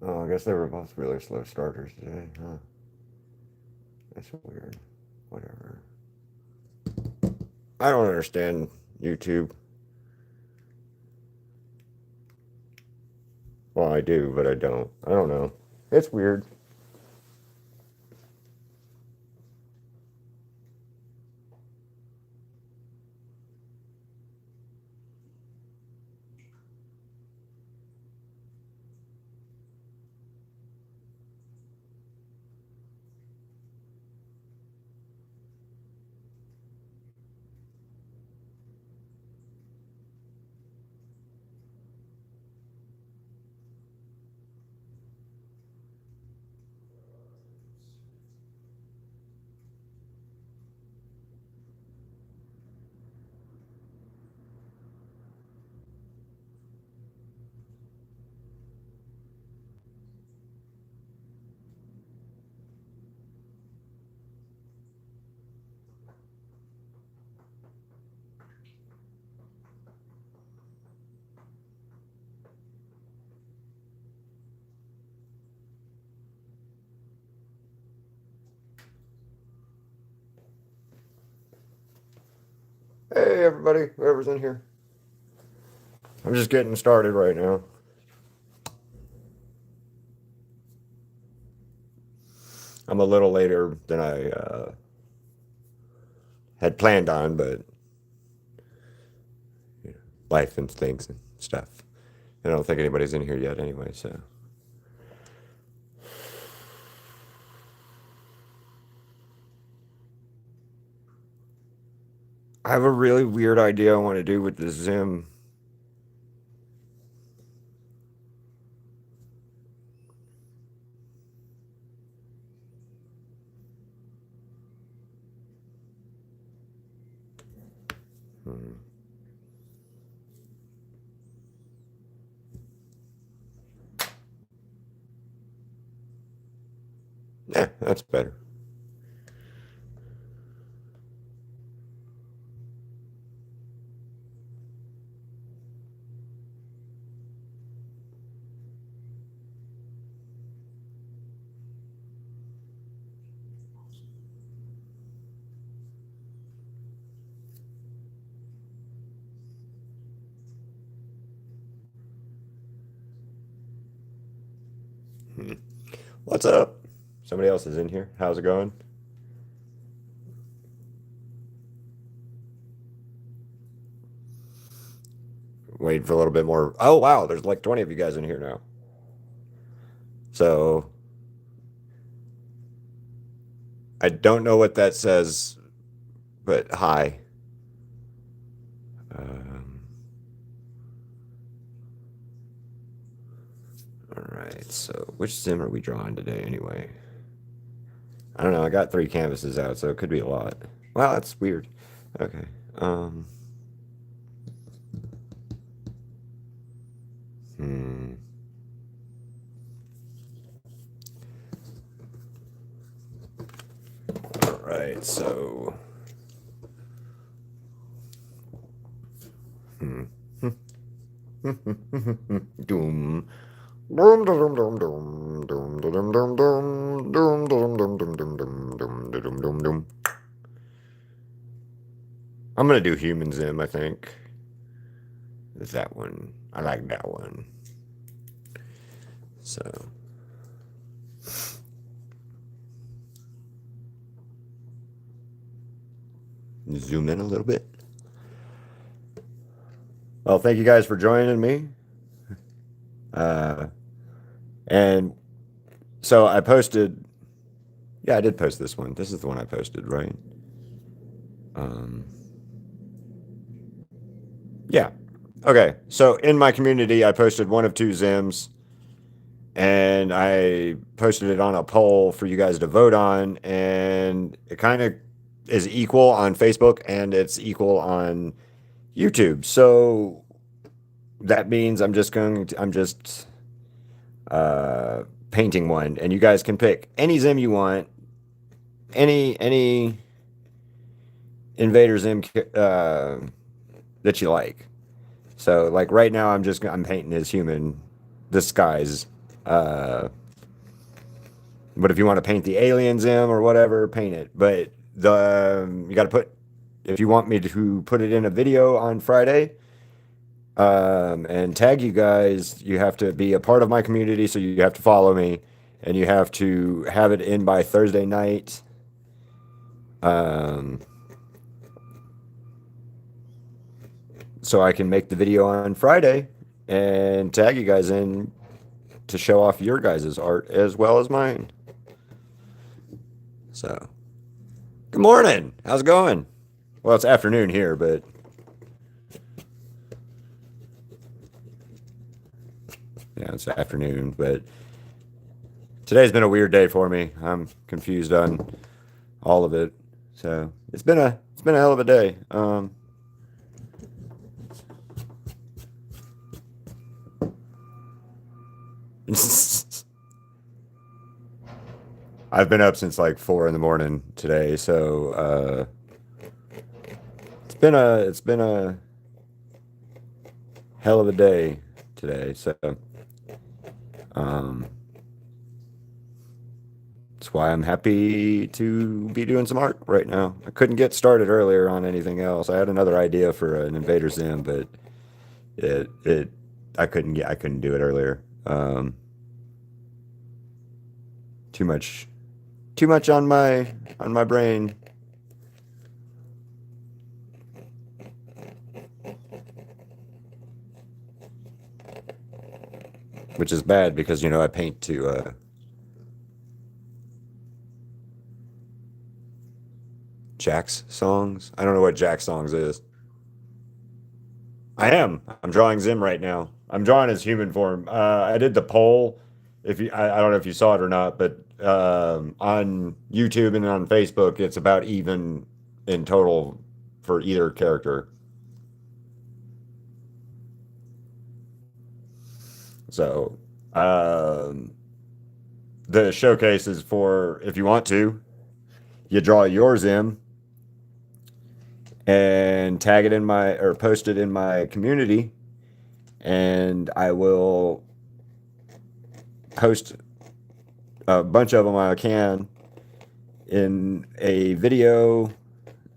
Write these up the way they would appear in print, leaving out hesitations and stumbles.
Oh, I guess they were both really slow starters today, huh? That's weird. Whatever. I don't understand YouTube. Well, I do, but I don't. I don't know. It's weird. Hey, everybody, whoever's in here. I'm just getting started right now. I'm a little later than I had planned on, but you know, life and things and stuff. I don't think anybody's in here yet anyway, so. I have a really weird idea I want to do with the Zim. Hmm. Yeah, that's better. Hmm. What's up? Somebody else is in here. How's it going? Wait for a little bit more. Oh, wow, there's like 20 of you guys in here now. So I don't know what that says, but hi. Um, all right, so which sim are we drawing today anyway? I don't know. I got 3 canvases out, so it could be a lot. Wow, that's weird. Okay. Um, hmm. All right, so. Hmm. Doom. Doom, doom, doom, doom, doom, doom, doom, doom, doom, doom, doom, doom, doom, doom, doom, doom, doom, doom. I'm gonna do Human Zim, I think. Is that one? I like that one. So zoom in a little bit. Well, thank you guys for joining me. Uh, and so I posted. Yeah, I did post this one. This is the one I posted, right? Um, yeah. Okay. So in my community, I posted one of 2 Zims, and I posted it on a poll for you guys to vote on, and it kind of is equal on Facebook and it's equal on YouTube. So that means I'm just uh, painting one, and you guys can pick any Zim you want, any Invader Zim that you like. So like right now, I'm painting his human disguise. Uh, but if you want to paint the aliens in or whatever, paint it. But you got to put, if you want me to put it in a video on Friday, and tag you guys, you have to be a part of my community, so you have to follow me, and you have to have it in by Thursday night. Um, so I can make the video on Friday and tag you guys in to show off your guys' art as well as mine. So, good morning. How's it going? Well, it's afternoon here, but yeah, it's afternoon. But today's been a weird day for me. I'm confused on all of it. So it's been a hell of a day. I've been up since like 4 in the morning today, so it's been a hell of a day today. So um, that's why I'm happy to be doing some art right now. I couldn't get started earlier on anything else. I had another idea for an Invader Zim, but it I couldn't do it earlier. Too much too much on my brain. Which is bad because I paint to Jack's songs. I don't know what Jack's songs is. I am. I'm drawing Zim right now. I'm drawing his human form. I did the poll. If you, I don't know if you saw it or not, but on YouTube and on Facebook, it's about even in total for either character. So um, the showcase is for if you want to, you draw yours in and tag it in my or post it in my community, and I will post a bunch of them I can in a video,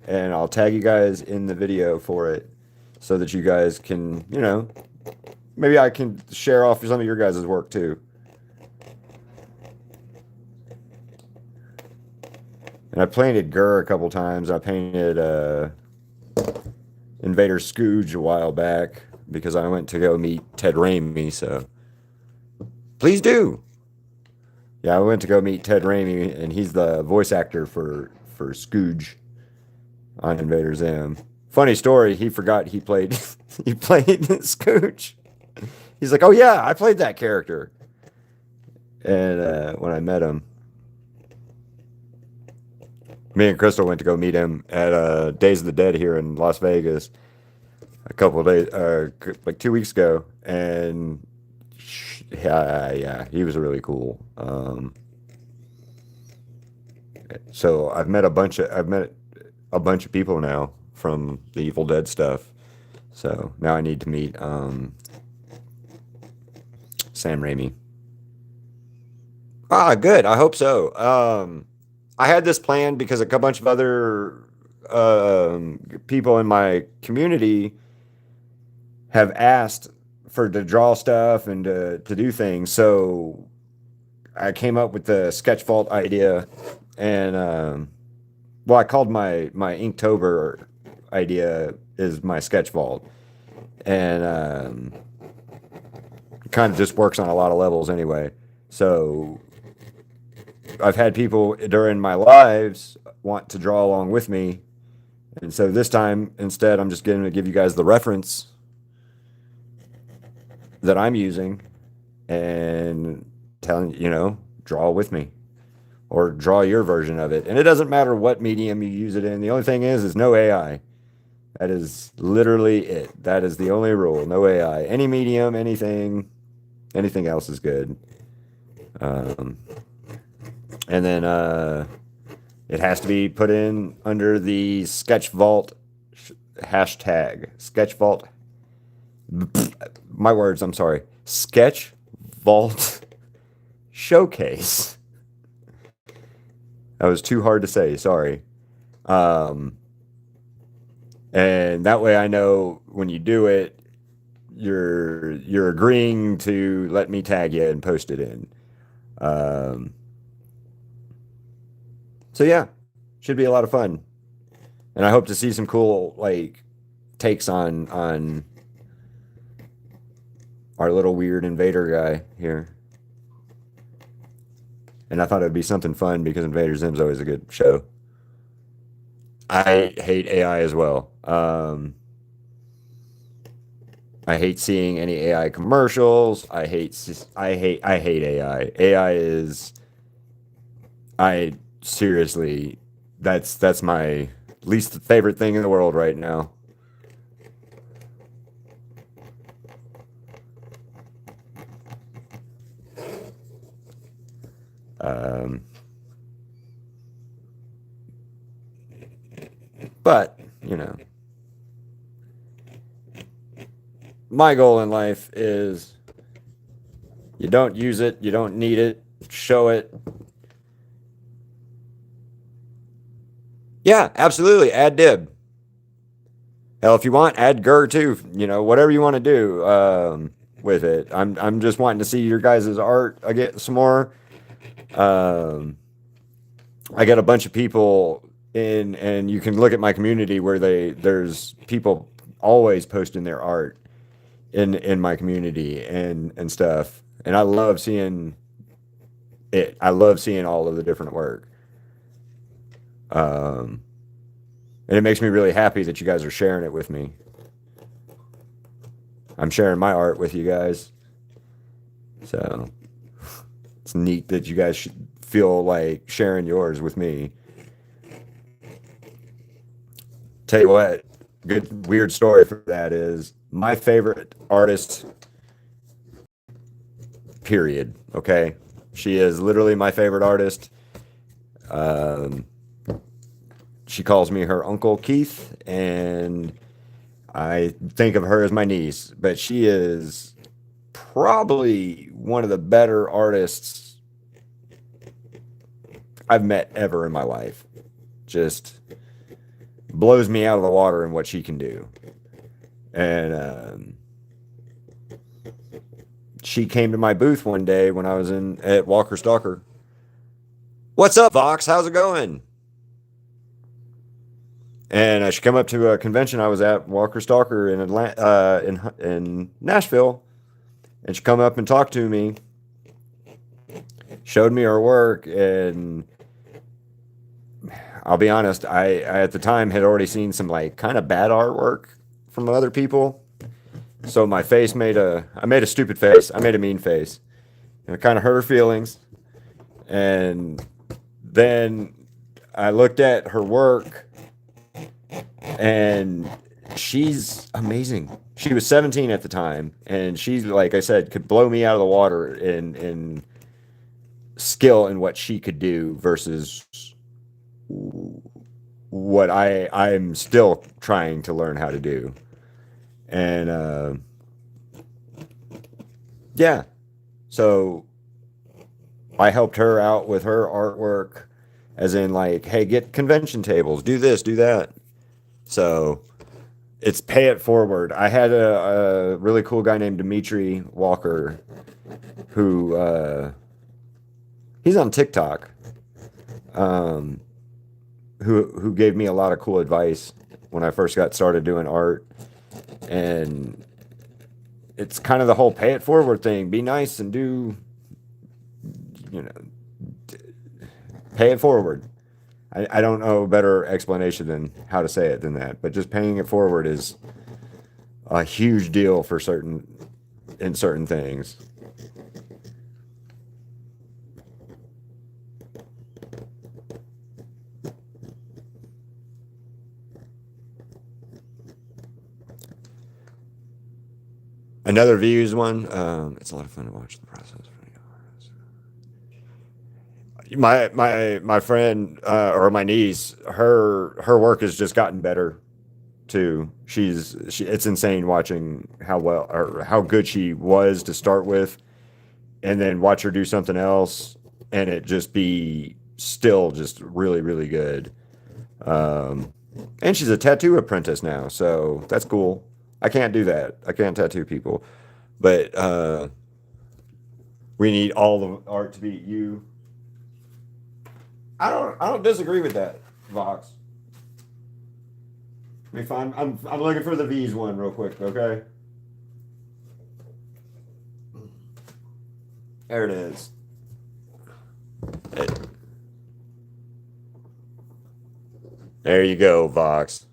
and I'll tag you guys in the video for it so that you guys can, maybe I can share off some of your guys' work too. And I painted Gur a couple times. I painted Invader Scooge a while back because I went to go meet Ted Raimi, so please do. Yeah, I went to go meet Ted Raimi, and he's the voice actor for Scooge on Invader Zim. Funny story, he forgot he played he played Scooge. He's like, "Oh yeah, I played that character." And when I met him, me and Crystal went to go meet him at Days of the Dead here in Las Vegas a couple of days, like 2 weeks ago, and yeah, he was really cool. So I've met a bunch of people now from the Evil Dead stuff. So now I need to meet Sam Raimi. Ah, good. I hope so. I had this planned because a bunch of other people in my community have asked for to draw stuff and to do things. So I came up with the sketch vault idea, and well, I called my Inktober idea is my sketch vault, and it kind of just works on a lot of levels anyway. So I've had people during my lives want to draw along with me, and so this time instead I'm just going to give you guys the reference that I'm using and telling draw with me or draw your version of it. And it doesn't matter what medium you use it in. The only thing is no AI. That is literally it. That is the only rule. No AI. Any medium, anything else is good. And then it has to be put in under the Sketch Vault hashtag. Sketch Vault. My words, I'm sorry. Sketch Vault showcase. That was too hard to say. Sorry. Um, and that way I know when you do it, you're agreeing to let me tag you and post it in. Um, so yeah, should be a lot of fun, and I hope to see some cool like takes on our little weird invader guy here. And I thought it would be something fun because Invader Zim's always a good show. I hate AI as well. I hate seeing any AI commercials. I hate AI. AI is I seriously that's my least favorite thing in the world right now. Um, but you know, my goal in life is you don't use it, you don't need it, show it. Yeah, absolutely. Add dib. Hell, if you want, add Gur too. You know, whatever you want to do with it. I'm just wanting to see your guys' art. I get some more. Um, I got a bunch of people in, and you can look at my community where there's people always posting their art in my community and stuff. And I love seeing it. I love seeing all of the different work. Um, and it makes me really happy that you guys are sharing it with me. I'm sharing my art with you guys. So it's neat that you guys should feel like sharing yours with me. Tell you what, good weird story for that is my favorite artist, period. Okay. She is literally my favorite artist. Um, she calls me her Uncle Keith, and I think of her as my niece, but she is probably one of the better artists I've met ever in my life. Just blows me out of the water in what she can do. And she came to my booth one day when I was in at Walker Stalker. What's up, Vox? How's it going? And she come up to a convention I was at, Walker Stalker in Atlanta, in Nashville, and she come up and talked to me, showed me her work, and I'll be honest, I at the time had already seen some like kind of bad artwork from other people. So my face I made a stupid face. I made a mean face. And it kind of hurt her feelings. And then I looked at her work, and she's amazing. She was 17 at the time, and she's like I said, could blow me out of the water in skill in what she could do versus what I'm still trying to learn how to do. And yeah, so I helped her out with her artwork, as in like, hey, get convention tables, do this, do that. So it's pay it forward. I had a really cool guy named Dimitri Walker who he's on TikTok. Um, who gave me a lot of cool advice when I first got started doing art. And it's kind of the whole pay it forward thing. Be nice and do, you know, pay it forward. I don't know a better explanation than how to say it than that, but just paying it forward is a huge deal for certain things. Another views one. It's a lot of fun to watch the process. My friend or my niece, her work has just gotten better too. It's insane watching how well or how good she was to start with, and then watch her do something else and it just be still just really, really good. Um, and she's a tattoo apprentice now, so that's cool. I can't do that. I can't tattoo people, but we need all the art to be you. I don't disagree with that, Vox. Let me find. I'm looking for the V's one real quick. Okay, there it is. There you go, Vox.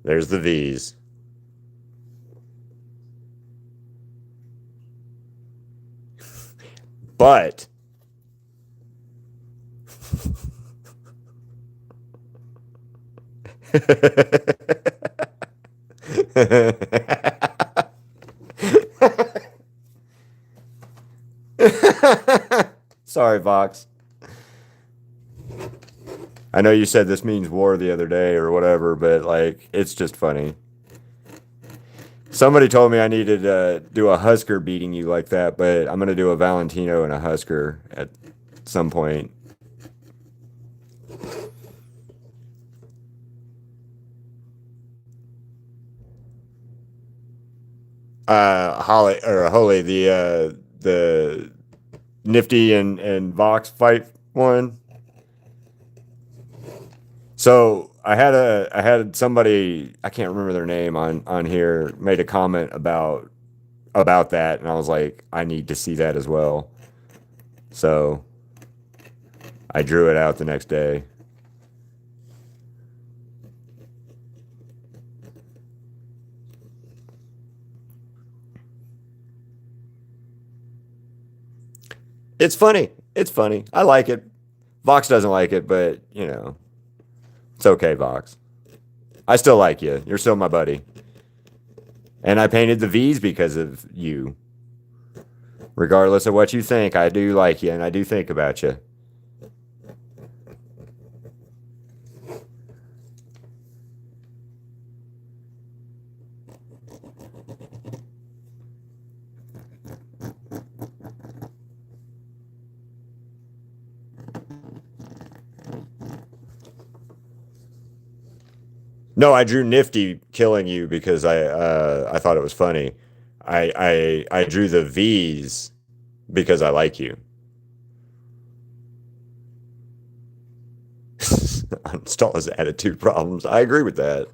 There's the V's. But sorry, Vox. I know you said this means war the other day or whatever, but like it's just funny. Somebody told me I needed to do a Husker beating you like that, but I'm gonna do a Valentino and a Husker at some point. Holly or Holy, the Nifty and Vox fight one. So I had somebody, I can't remember their name, on here made a comment about that, and I was like, I need to see that as well. So I drew it out the next day. It's funny. It's funny. I like it. Vox doesn't like it, but it's okay, Vox. I still like you. You're still my buddy. And I painted the V's because of you. Regardless of what you think, I do like you and I do think about you. No, I drew Nifty killing you because I thought it was funny. I drew the V's because I like you. Uninstall his attitude problems. I agree with that.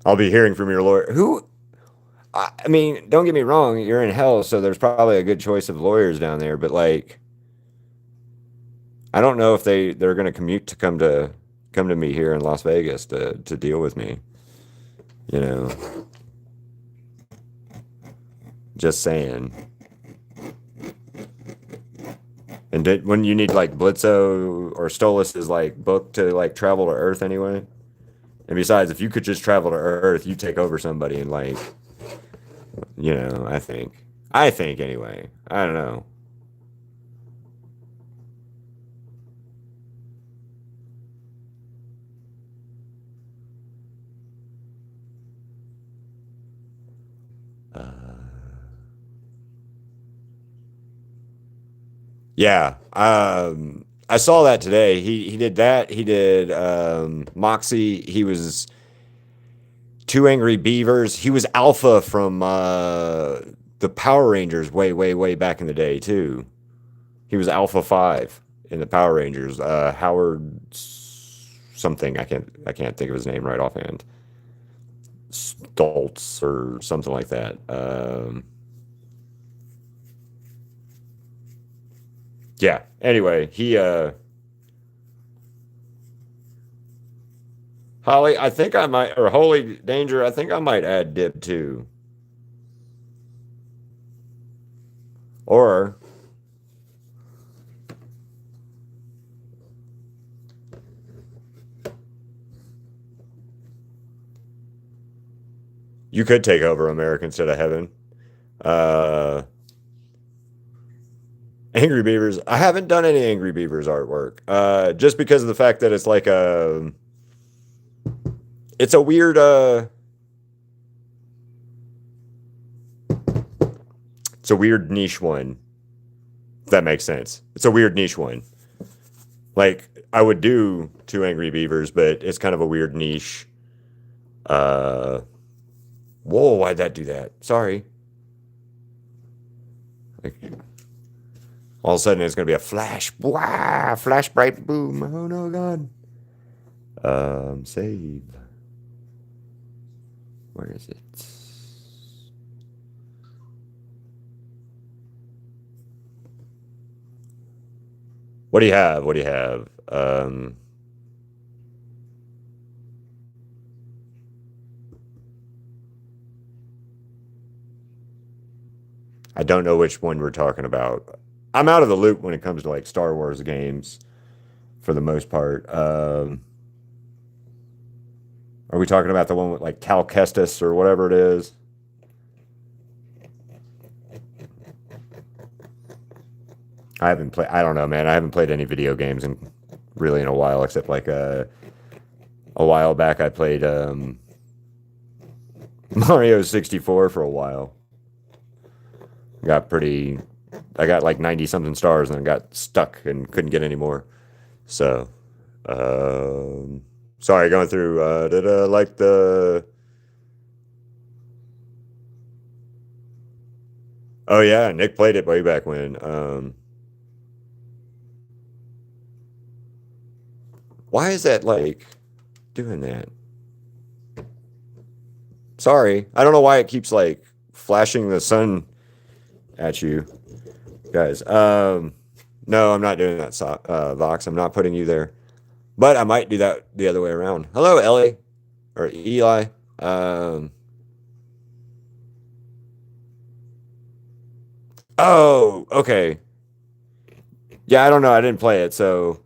I'll be hearing from your lawyer. Who? I mean, don't get me wrong. You're in hell, so there's probably a good choice of lawyers down there. But like, I don't know if they're going to commute to come to me here in Las Vegas to deal with me. You know, just saying. And when you need like Blitzo or Stolas is like booked to like travel to Earth anyway. And besides, if you could just travel to Earth, you take over somebody and like, I think anyway. I don't know. Yeah. I saw that today. He did that. He did Moxie. He was Two Angry Beavers. He was Alpha from the Power Rangers way, way, way back in the day too. He was Alpha 5 in the Power Rangers. Howard something. I can't think of his name right offhand. Stoltz or something like that. Yeah. Anyway, he Holly, I think I might, or Holy Danger, I think I might add Dib too. Or you could take over America instead of Heaven. Uh, Angry Beavers. I haven't done any Angry Beavers artwork. Just because of the fact that it's like it's a weird It's a weird niche one. If that makes sense. It's a weird niche one. Like I would do Two Angry Beavers, but it's kind of a weird niche. Uh, whoa, why'd that do that? Sorry. Like all of a sudden it's gonna be a flash, wah, flash bright boom. Oh no, God. Save. Where is it? What do you have? What do you have? I don't know which one we're talking about. I'm out of the loop when it comes to like Star Wars games for the most part. Are we talking about the one with like Cal Kestis or whatever it is? I haven't played. I don't know, man. I haven't played any video games in really in a while, except like a while back I played Mario 64 for a while. Got pretty. I got like 90 something stars and then got stuck and couldn't get any more. So, sorry, going through. Did like the? Oh yeah, Nick played it way back when. Why is that like doing that? Sorry, I don't know why it keeps like flashing the sun at you guys. No, I'm not doing that, Vox. I'm not putting you there, but I might do that the other way around. Hello, Ellie or Eli. Um, oh, okay. Yeah, I don't know. I didn't play it, so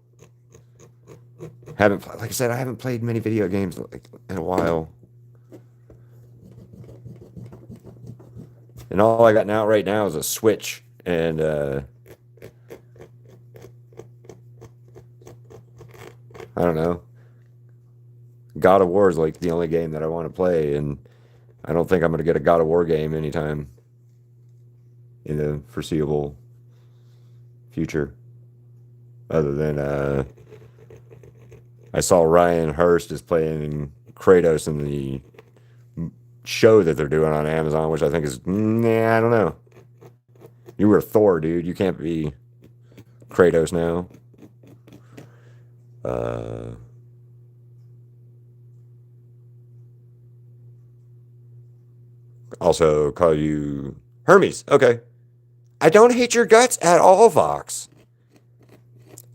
haven't. Like I said, I haven't played many video games like in a while. And all I got now right now is a Switch and I don't know. God of War is like the only game that I want to play, and I don't think I'm gonna get a God of War game anytime in the foreseeable future. Other than I saw Ryan Hurst is playing Kratos in the show that they're doing on Amazon, which I think is nah, I don't know. You were Thor, dude. You can't be Kratos now. Uh, also call you Hermes. Okay. I don't hate your guts at all, Vox.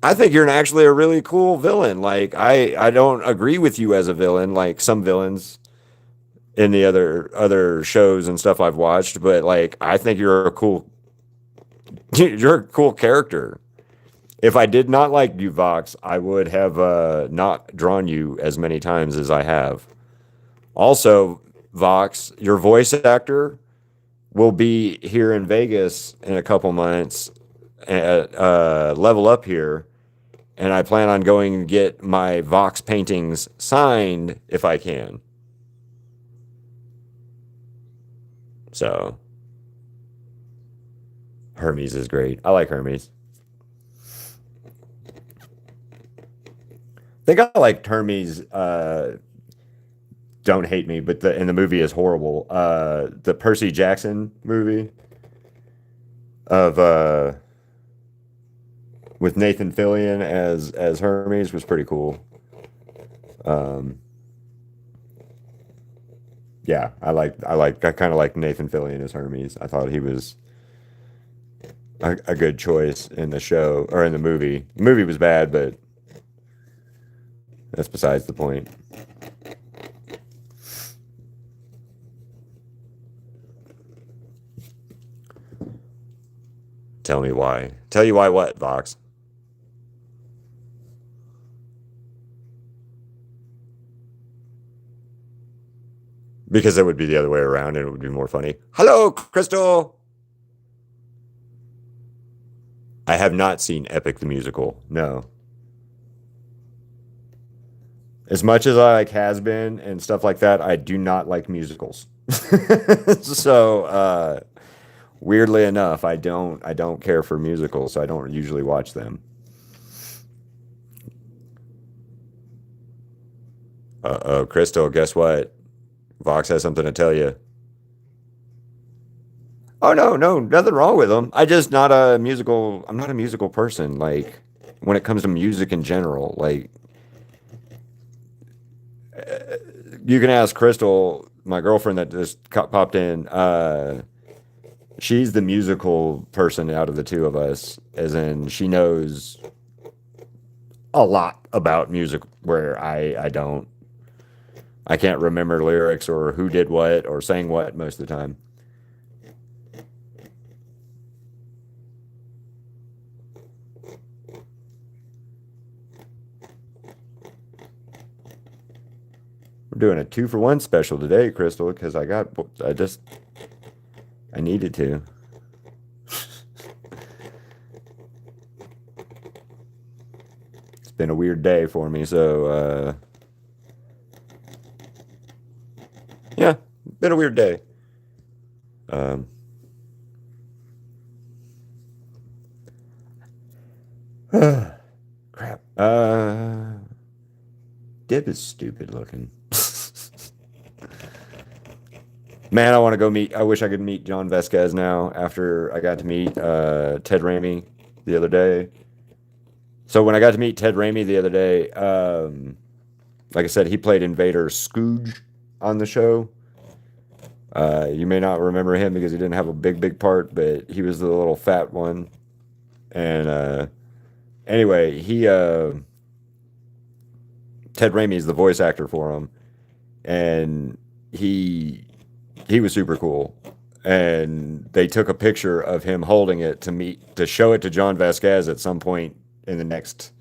I think you're actually a really cool villain. Like I don't agree with you as a villain, like some villains in the other shows and stuff I've watched, but like I think you're a cool you're a cool character. If I did not like you, Vox, I would have not drawn you as many times as I have. Also, Vox, your voice actor will be here in Vegas in a couple months at Level Up here, and I plan on going and get my Vox paintings signed if I can. So, Hermes is great. I like Hermes. I think I liked Hermes. Don't hate me, but the movie is horrible. The Percy Jackson movie of with Nathan Fillion as Hermes was pretty cool. Um, yeah, I kind of like Nathan Fillion as Hermes. I thought he was a good choice in the show or in the movie. The movie was bad, but that's besides the point. Tell me why. Tell you why what, Vox? Because it would be the other way around and it would be more funny. Hello, Crystal. I have not seen Epic the Musical. No. As much as I like Has Been and stuff like that, I do not like musicals. So, Weirdly enough, I don't care for musicals, so I don't usually watch them. Uh-oh, Crystal, guess what? Vox has something to tell you. Oh no, no, nothing wrong with them. I'm not a musical person. Like when it comes to music in general, like you can ask Crystal, my girlfriend that just popped in. She's the musical person out of the two of us, as in she knows a lot about music where I don't. I can't remember lyrics or who did what or sang what most of the time. We're doing a 2-for-1 special today, Crystal, because I needed to. It's been a weird day for me, so yeah, been a weird day. Um, crap. Dib is stupid looking. Man, I want to go meet. I wish I could meet John Vasquez now after I got to meet Ted Raimi the other day. So when I got to meet Ted Raimi the other day, like I said, he played Invader Scooge on the show. You may not remember him because he didn't have a big part, but he was the little fat one. And anyway, he Ted Raimi is the voice actor for him, and he he was super cool. And they took a picture of him holding it to show it to John Vasquez at some point in the next,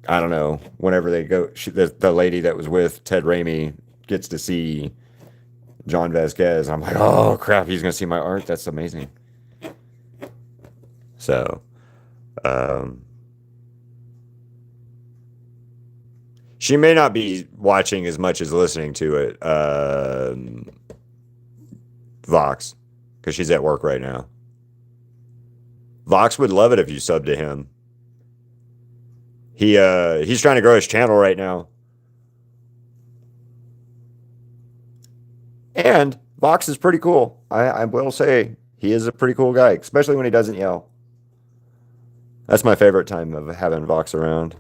I don't know, whenever they go. The lady that was with Ted Raimi gets to see John Vasquez. I'm like, oh crap, he's gonna see my art. That's amazing. So, um, she may not be watching as much as listening to it, Vox, because she's at work right now. Vox would love it if you sub to him. He's trying to grow his channel right now. And Vox is pretty cool. I will say he is a pretty cool guy, especially when he doesn't yell. That's my favorite time of having Vox around.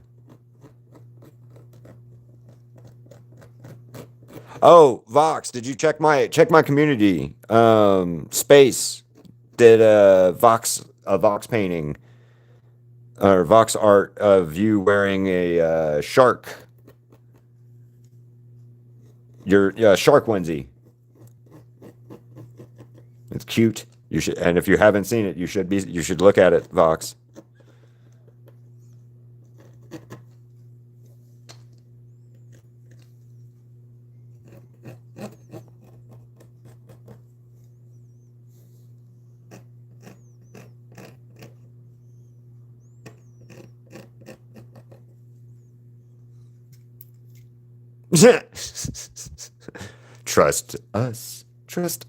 Oh, Vox, did you check my community? Space did a Vox painting or Vox art of you wearing a shark, your shark onesie. It's cute. You should, and if you haven't seen it, you should look at it, Vox. Trust us. Trust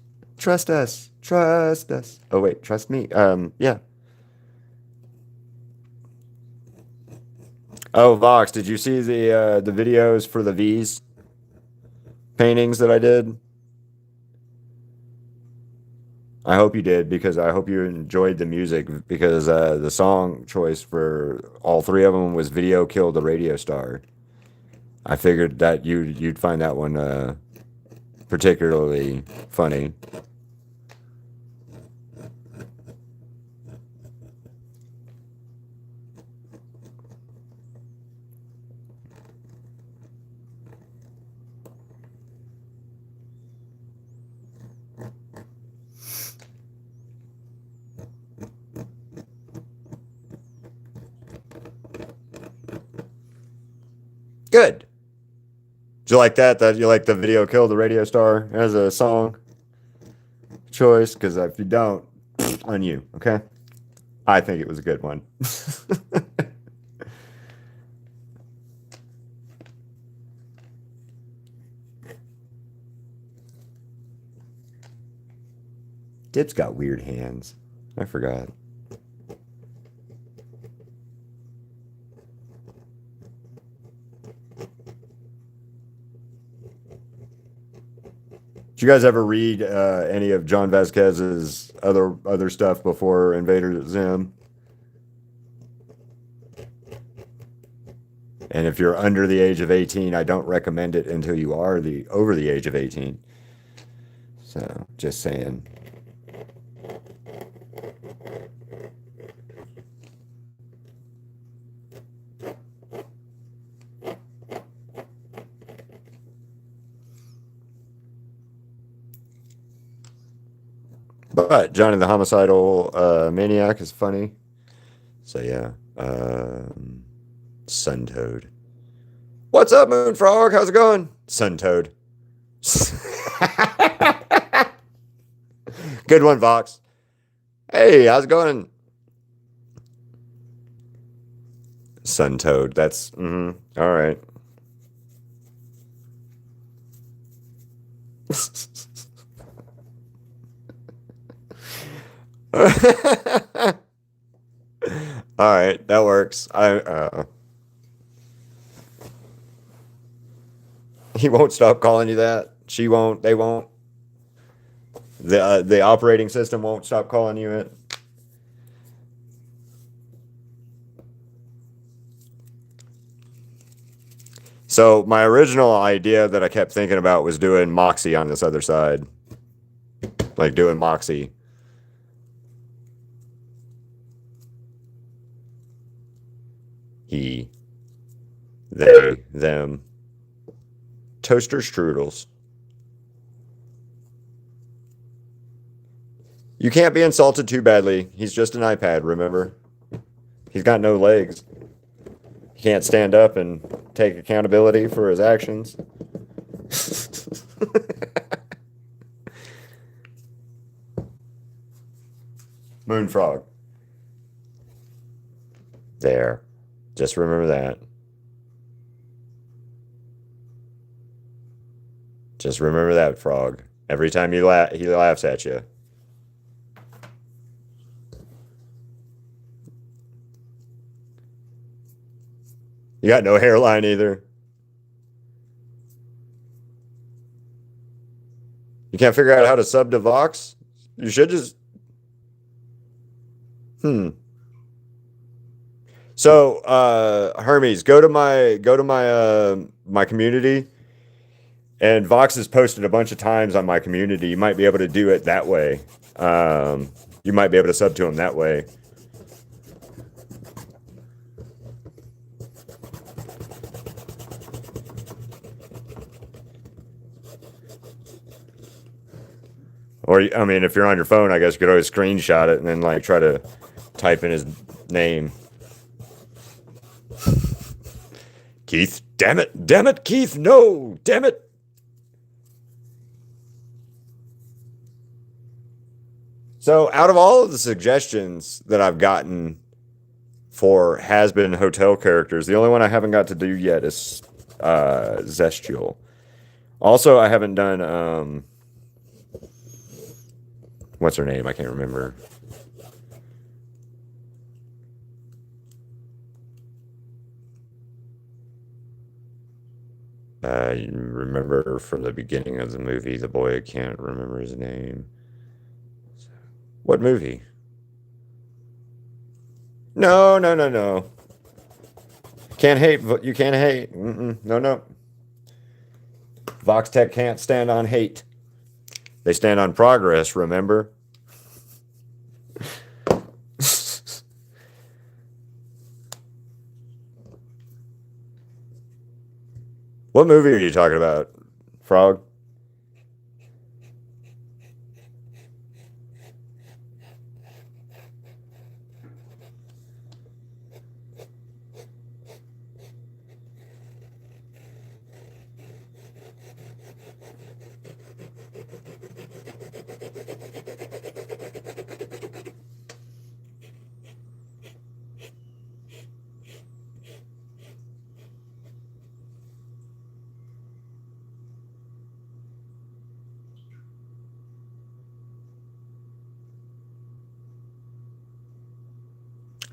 us. Trust us. Oh wait, trust me. Yeah. Oh, Vox, did you see the videos for the V's paintings that I did? I hope you did because I hope you enjoyed the music because the song choice for all three of them was "Video Killed the Radio Star." I figured that you'd find that one particularly funny. Good. Do you like that? That you like the "Video Killed the Radio Star" as a song choice? Because if you don't, on you. Okay. I think it was a good one. Dip's got weird hands. I forgot. Did you guys ever read any of John Vasquez's other stuff before Invader Zim? And if you're under the age of 18, I don't recommend it until you are over the age of 18. So, just saying. But Johnny the Homicidal Maniac is funny. So yeah. Suntoad. What's up, Moonfrog? How's it going? Suntoad. Good one, Vox. Hey, how's it going? Suntoad. That's all right. All right, that works. He won't stop calling you that. She won't. They won't. The operating system won't stop calling you it. So my original idea that I kept thinking about was doing Moxie on this other side, like doing Moxie. He, they, them. Toaster strudels. You can't be insulted too badly. He's just an iPad, remember? He's got no legs. He can't stand up and take accountability for his actions. Moonfrog. There. Just remember that. Just remember that, Frog. Every time he laughs at you. You got no hairline either. You can't figure out how to sub to Vox? You should just... So, Hermes, go to my community, and Vox has posted a bunch of times on my community. You might be able to do it that way. You might be able to sub to him that way. Or, I mean, if you're on your phone, I guess you could always screenshot it and then, like, try to type in his name. Keith, damn it, Keith, no, damn it. So, out of all of the suggestions that I've gotten for has-been hotel characters, the only one I haven't got to do yet is Zestial. Also, I haven't done, what's her name? I can't remember. I remember from the beginning of the movie, the boy can't remember his name. What movie? No. Can't hate. You can't hate. No. Vox Tech can't stand on hate. They stand on progress, remember? What movie are you talking about, Frog?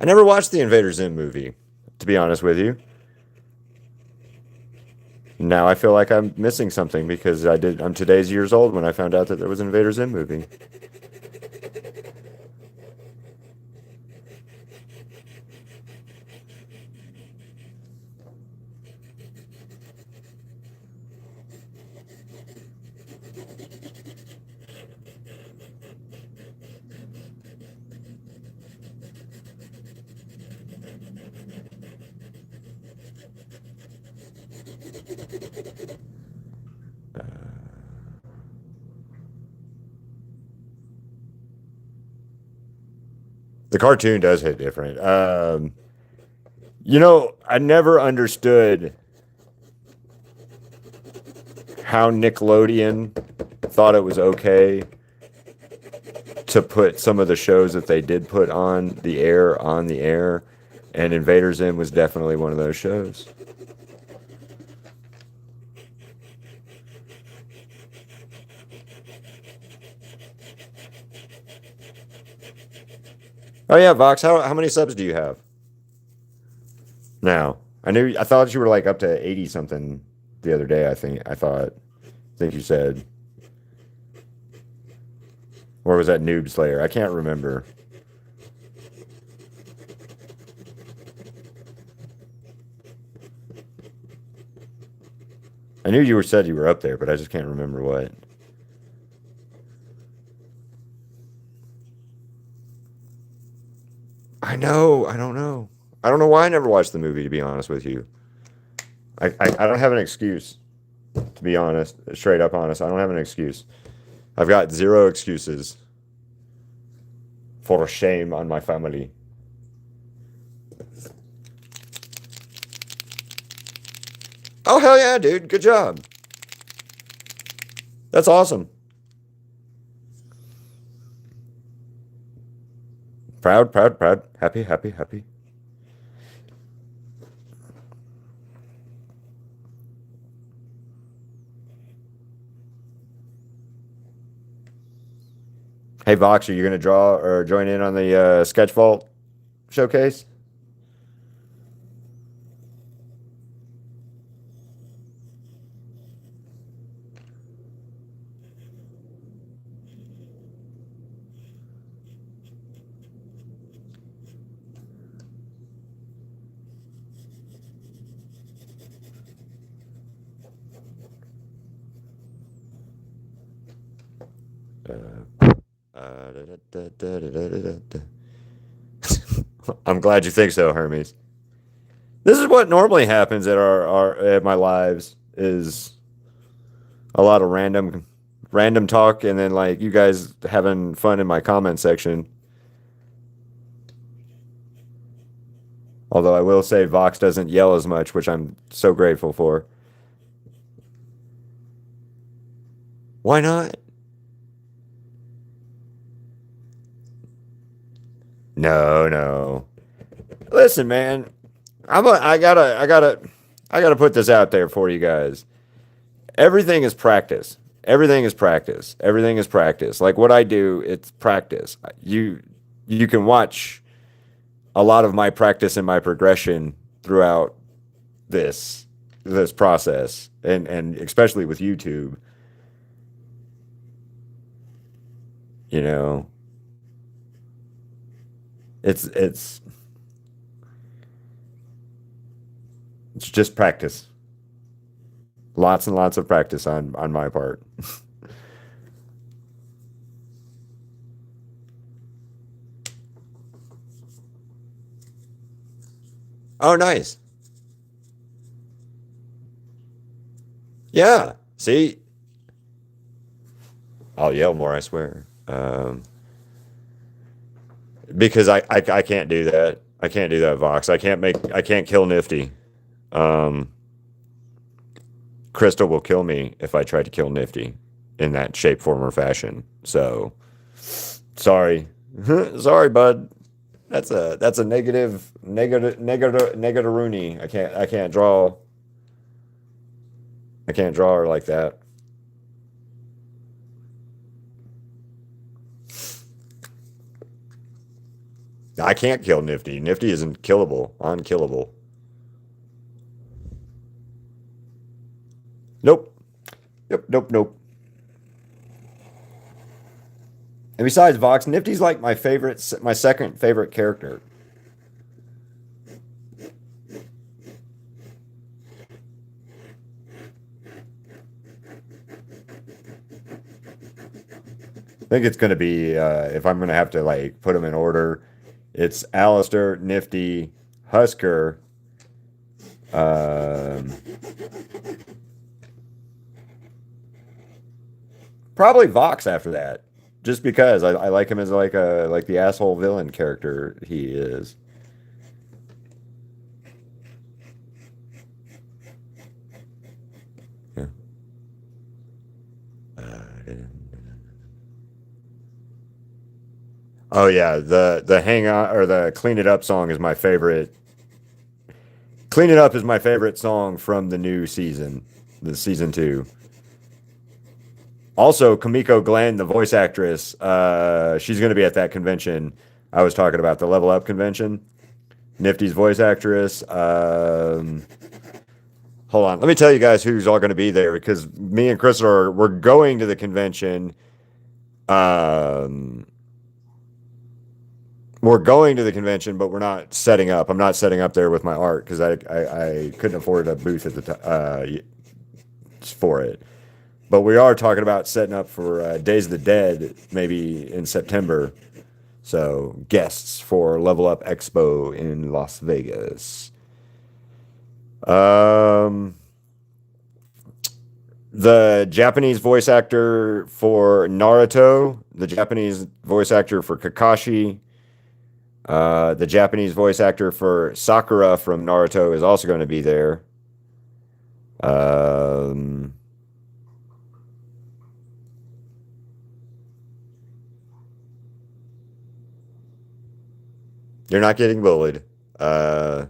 I never watched the Invader Zim movie, to be honest with you. Now I feel like I'm missing something because I'm today's years old when I found out that there was an Invader Zim movie. The cartoon does hit different. I never understood how Nickelodeon thought it was okay to put some of the shows that they did put on the air, and Invader Zim was definitely one of those shows. Oh yeah, Vox, how many subs do you have now? I thought you were like up to 80 something the other day, I think you said. Or was that Noob Slayer? I can't remember. I knew you were said you were up there, but I just can't remember what. I know, I don't know. I don't know why I never watched the movie, to be honest with you. I don't have an excuse, to be honest, straight up honest. I don't have an excuse. I've got zero excuses for shame on my family. Oh, hell yeah, dude. Good job. That's awesome. Proud, proud, proud. Happy, happy, happy. Hey, Vox, are you going to draw or join in on the Sketch Vault showcase? Da, da, da, da, da, da, da. I'm glad you think so, Hermes. This is what normally happens at my lives is a lot of random talk and then like you guys having fun in my comment section. Although I will say Vox doesn't yell as much, which I'm so grateful for. Why not? No, no. Listen, man. I gotta put this out there for you guys. Everything is practice. Everything is practice. Everything is practice. Like what I do, it's practice. You can watch a lot of my practice and my progression throughout this this process, and especially with YouTube. You know, it's it's it's just practice. Lots and lots of practice on my part. Oh, nice. Yeah. See, I'll yell more. I swear. Because I can't do that. I can't do that, Vox. I can't kill Nifty. Um, Crystal will kill me if I try to kill Nifty in that shape, form, or fashion. So sorry, sorry, bud. That's a negative Rooney. I can't draw her like that. I can't kill Nifty. Nifty isn't killable, unkillable. Nope. Yep, nope, nope. And besides Vox, Nifty's like my favorite, my second favorite character. I think it's going to be, if I'm going to have to like put them in order, it's Alistair, Nifty, Husker, um, probably Vox after that, just because I like him as like the asshole villain character he is. Yeah. Oh yeah, the hang on or the clean it up song is my favorite. Clean it up is my favorite song from the new season, the season two. Also, Kamiko Glenn, the voice actress, she's going to be at that convention I was talking about, the Level Up convention. Nifty's voice actress. Hold on, let me tell you guys who's all going to be there because me and Chris we're going to the convention. Um, we're going to the convention, but we're not setting up. I'm not setting up there with my art because I couldn't afford a booth at the for it. But we are talking about setting up for Days of the Dead maybe in September. So guests for Level Up Expo in Las Vegas. Um, the Japanese voice actor for Naruto, the Japanese voice actor for Kakashi, the Japanese voice actor for Sakura from Naruto is also going to be there. Um, you're not getting bullied. Uh,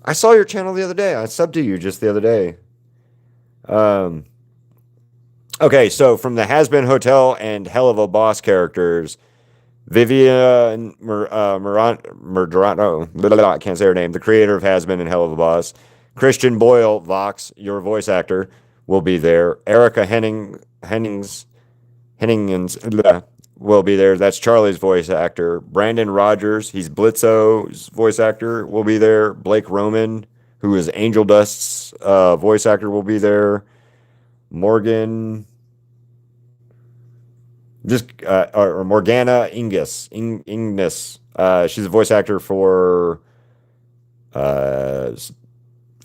I saw your channel the other day. I subbed to you just the other day. Um, okay, so from the Has Been Hotel and Hell of a Boss characters, Vivian Murderano, I can't say her name, the creator of Has Been and Hell of a Boss, Christian Boyle, Vox, your voice actor, will be there. Erica Hennings will be there. That's Charlie's voice actor. Brandon Rogers, he's Blitzo's voice actor, will be there. Blake Roman, who is Angel Dust's voice actor, will be there. Morgan, or Morgana Ingnis. She's a voice actor for uh,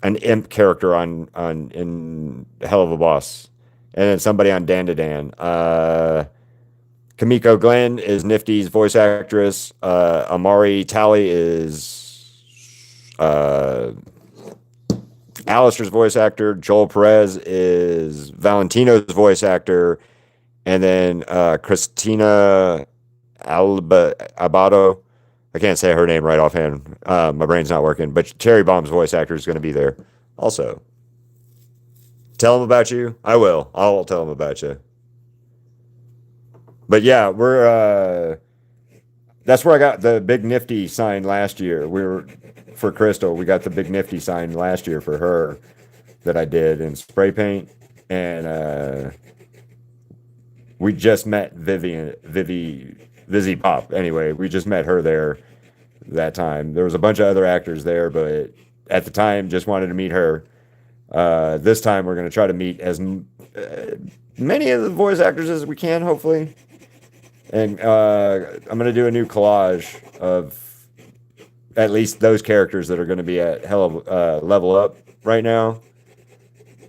an imp character on in Hell of a Boss, and then somebody on Dan to Dan. Kamiko Glenn is Nifty's voice actress. Amari Talley is Alistair's voice actor. Joel Perez is Valentino's voice actor. And then Christina Abado. I can't say her name right offhand. My brain's not working. But Cherry Bomb's voice actor is going to be there also. Tell them about you. I will. I'll tell them about you. But yeah, that's where I got the big Nifty sign last year. We were for Crystal. We got the big Nifty sign last year for her that I did in spray paint, and we just met Vizzy Pop. Anyway, we just met her there that time. There was a bunch of other actors there, but at the time, just wanted to meet her. This time, we're going to try to meet as many of the voice actors as we can, hopefully. And I'm going to do a new collage of at least those characters that are going to be at Hell of Level Up right now.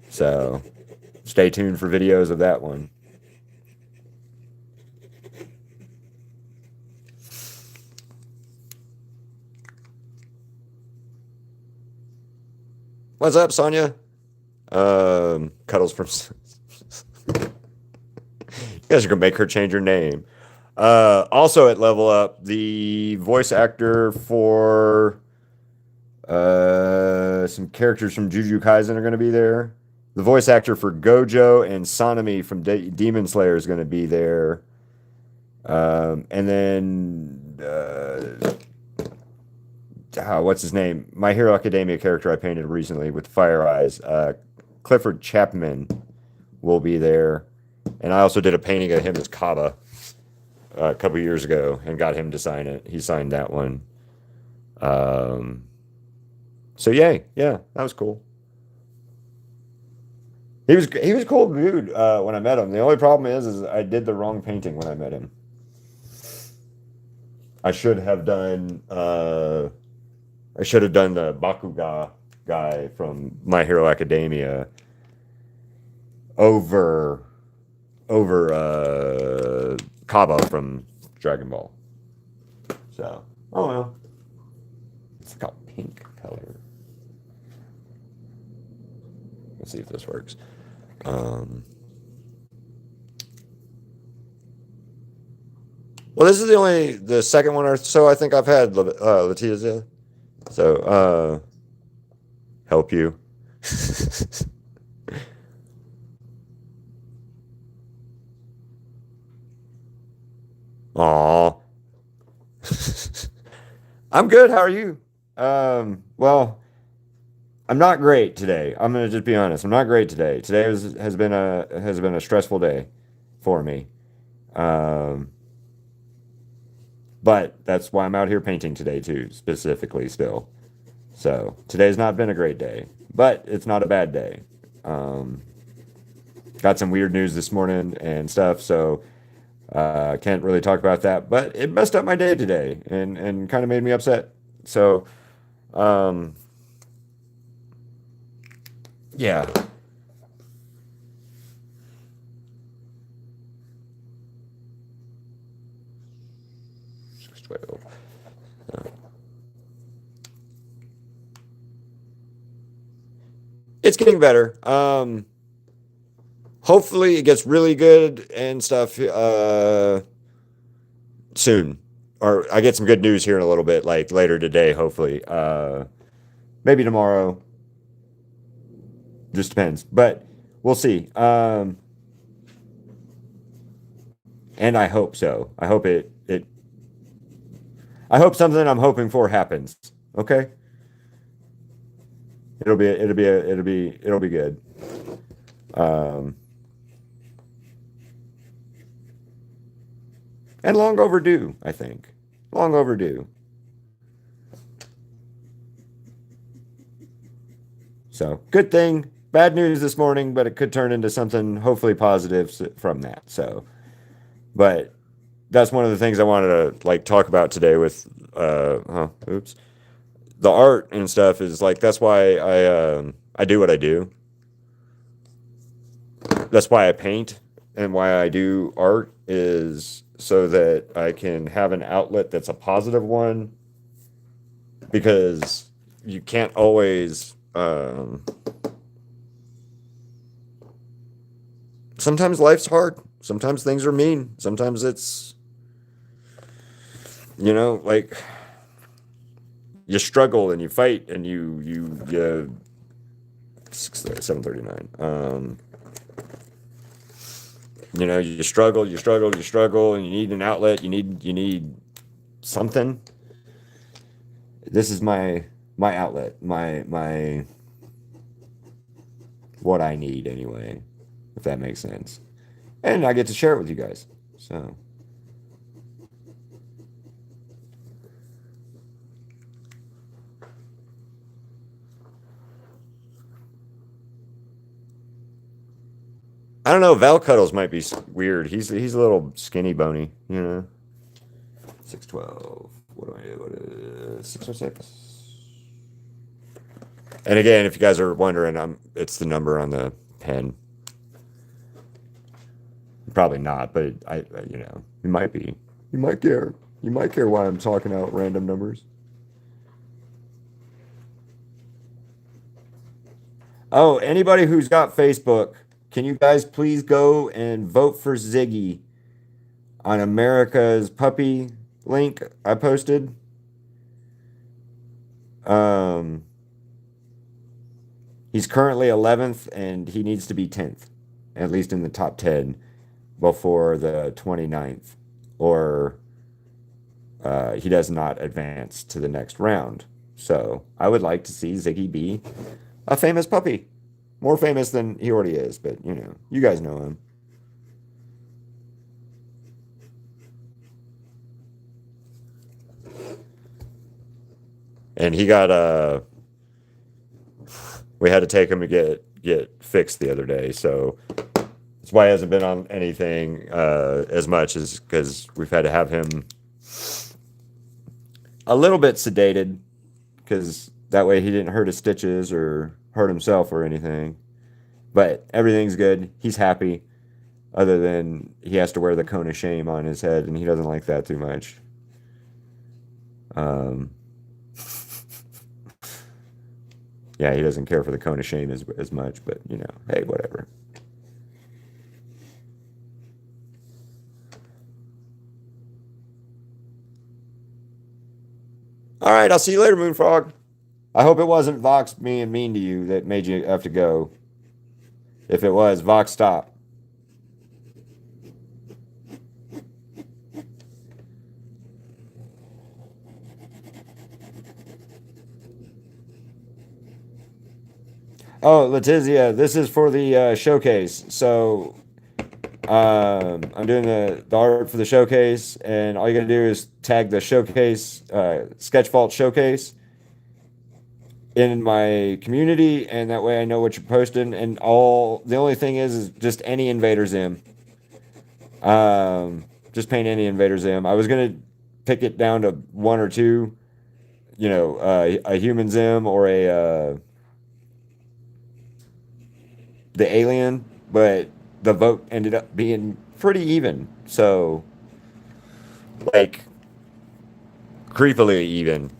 So stay tuned for videos of that one. What's up, Sonia? Cuddles from. You guys are gonna make her change her name. Also at Level Up, the voice actor for some characters from Jujutsu Kaisen are gonna be there. The voice actor for Gojo and Sonami from Demon Slayer is going to be there. And then what's his name? My Hero Academia character I painted recently with fire eyes. Clifford Chapman will be there, and I also did a painting of him as Kaba a couple years ago and got him to sign it. He signed that one. Um, so yay, yeah, that was cool. He was a cool dude when I met him. The only problem is I did the wrong painting when I met him. I should have done I should have done the Bakuga guy from My Hero Academia over Kaba from Dragon Ball. So, oh well. It's got pink color. Let's see if this works. Well, this is the second one or so I think I've had, Letizia. So, help you. Aw. I'm good. How are you? Well, I'm not great today. I'm gonna just be honest. I'm not great today. Today has been a stressful day for me. Um, but that's why I'm out here painting today too, specifically still. So today's not been a great day, but it's not a bad day. Um, got some weird news this morning and stuff, so can't really talk about that. But it messed up my day today and kind of made me upset. So um, yeah, 612. It's getting better. Hopefully it gets really good and stuff soon. Or I get some good news here in a little bit, like later today, hopefully. Maybe tomorrow. Just depends. But we'll see. And I hope so. I hope something I'm hoping for happens. Okay? It'll be good. Um, and long overdue, I think. Long overdue. So, good thing. Bad news this morning, but it could turn into something hopefully positive from that. So, but that's one of the things I wanted to like talk about today with oops. The art and stuff is like that's why I do what I do. That's why I paint and why I do art is so that I can have an outlet that's a positive one because you can't always sometimes life's hard. Sometimes things are mean. Sometimes it's like you struggle and you fight and you 739. You struggle, and you need an outlet. You need something. This is my outlet, my what I need anyway, if that makes sense. And I get to share it with you guys. So I don't know. Val Cuddles might be weird. He's a little skinny, bony. 612. What do I do? What is 606? And again, if you guys are wondering, it's the number on the pen. Probably not, but you might be. You might care. You might care why I'm talking out random numbers. Oh, anybody who's got Facebook, can you guys please go and vote for Ziggy on America's Puppy link I posted? Um, He's currently 11th, and he needs to be 10th, at least in the top 10 before the 29th, or he does not advance to the next round. So I would like to see Ziggy be a famous puppy. More famous than he already is, but you know, you guys know him. And he got we had to take him to get fixed the other day, so that's why he hasn't been on anything as much as because we've had to have him a little bit sedated because that way he didn't hurt his stitches or hurt himself or anything. But everything's good. He's happy, other than he has to wear the cone of shame on his head, and he doesn't like that too much. Um, yeah, he doesn't care for the cone of shame as much, but you know, hey, whatever. All right, I'll see you later, Moonfrog. I hope it wasn't Vox being mean to you that made you have to go. If it was, Vox, stop. Oh, Letizia, this is for the showcase. So I'm doing the art for the showcase, and all you gotta do is tag the showcase, Sketch Vault showcase, in my community, and that way I know what you're posting. And all the only thing is just any Invader Zim. Just paint any Invader Zim. I was gonna pick it down to one or two, you know, a human Zim or a the alien, but the vote ended up being pretty even. So, like, creepily even.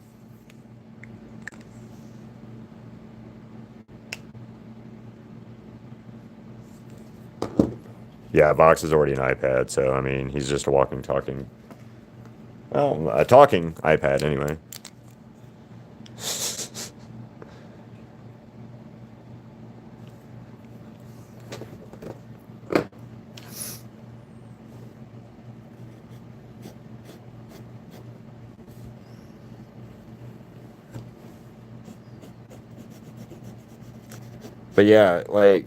Yeah, Vox is already an iPad, so I mean, he's just a walking, talking, well, a talking iPad anyway. But yeah, like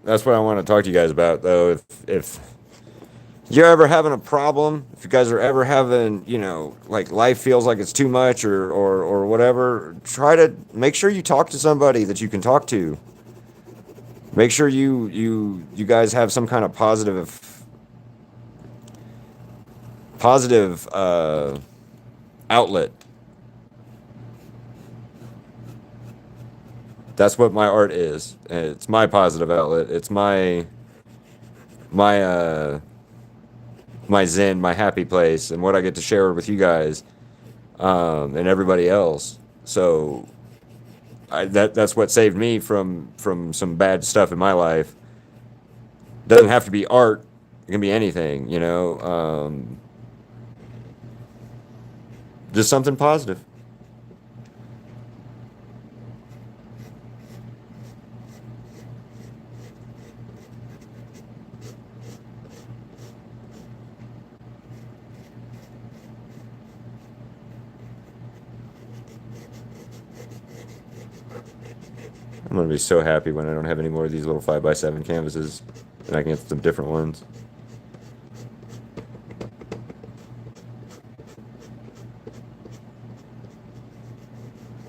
that's what I want to talk to you guys about though. If you're ever having a problem, if you guys are ever having, you know, like life feels like it's too much or whatever, try to make sure you talk to somebody that you can talk to. Make sure you guys have some kind of positive outlet. That's what my art is. It's my positive outlet. It's my my zen, my happy place, and what I get to share with you guys and everybody else. So that's what saved me from some bad stuff in my life. Doesn't have to be art. It can be anything, you know. Just something positive. I'm gonna be so happy when I don't have any more of these little 5x7 canvases, and I can get some different ones.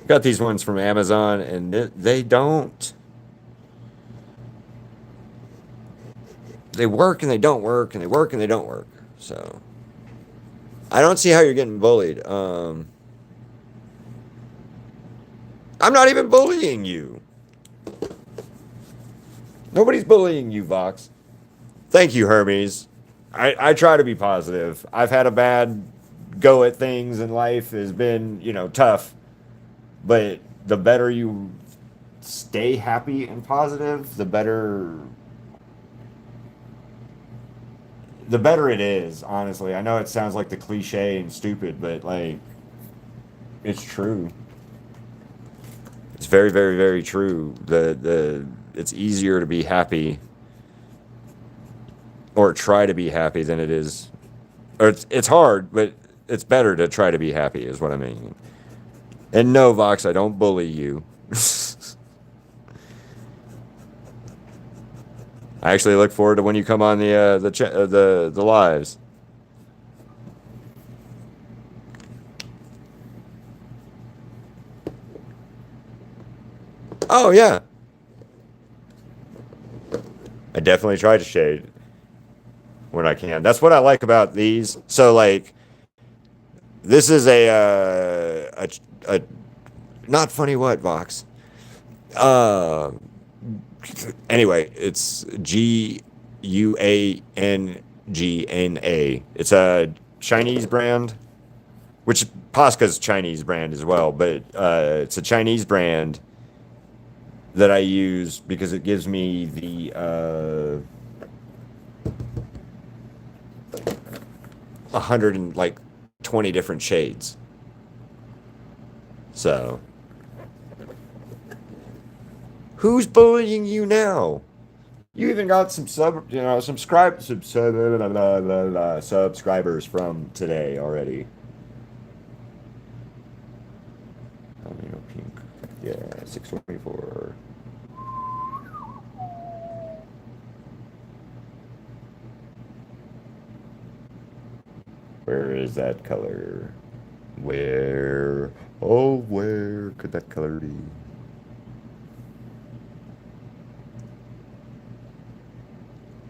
Got these ones from Amazon, and they don't. They work and they don't work, and they work and they don't work. So I don't see how you're getting bullied. I'm not even bullying you. Nobody's bullying you, Vox. Thank you, Hermes. I try to be positive. I've had a bad go at things in life, has been, you know, tough. But the better you stay happy and positive, the better it is, honestly. I know it sounds like the cliche and stupid, but like it's true. It's very, very, very true. The it's easier to be happy or try to be happy than it is, or it's hard, but it's better to try to be happy, is what I mean. And no, Vox, I don't bully you. I actually look forward to when you come on the lives. Oh yeah, I definitely try to shade when I can. That's what I like about these. So like, this is a not funny what Vox. Uh, anyway, it's Guangna. It's a Chinese brand, which Posca's Chinese brand as well, but it's a Chinese brand that I use because it gives me the 120 different shades. So, who's bullying you now? You even got some subscribers from today already. Palomino pink. Yeah, 624. Where is that color? Where? Oh, where could that color be?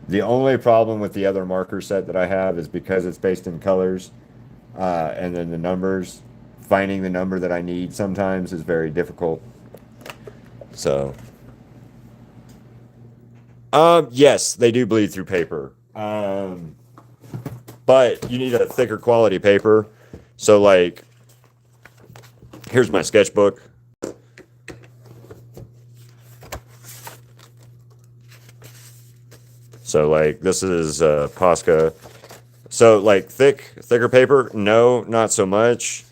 The only problem with the other marker set that I have is because it's based in colors, and then the numbers, finding the number that I need sometimes is very difficult. So, yes, they do bleed through paper. But you need a thicker quality paper. So, like, here's my sketchbook. So, like, this is Posca. So, like, thicker paper? No, not so much.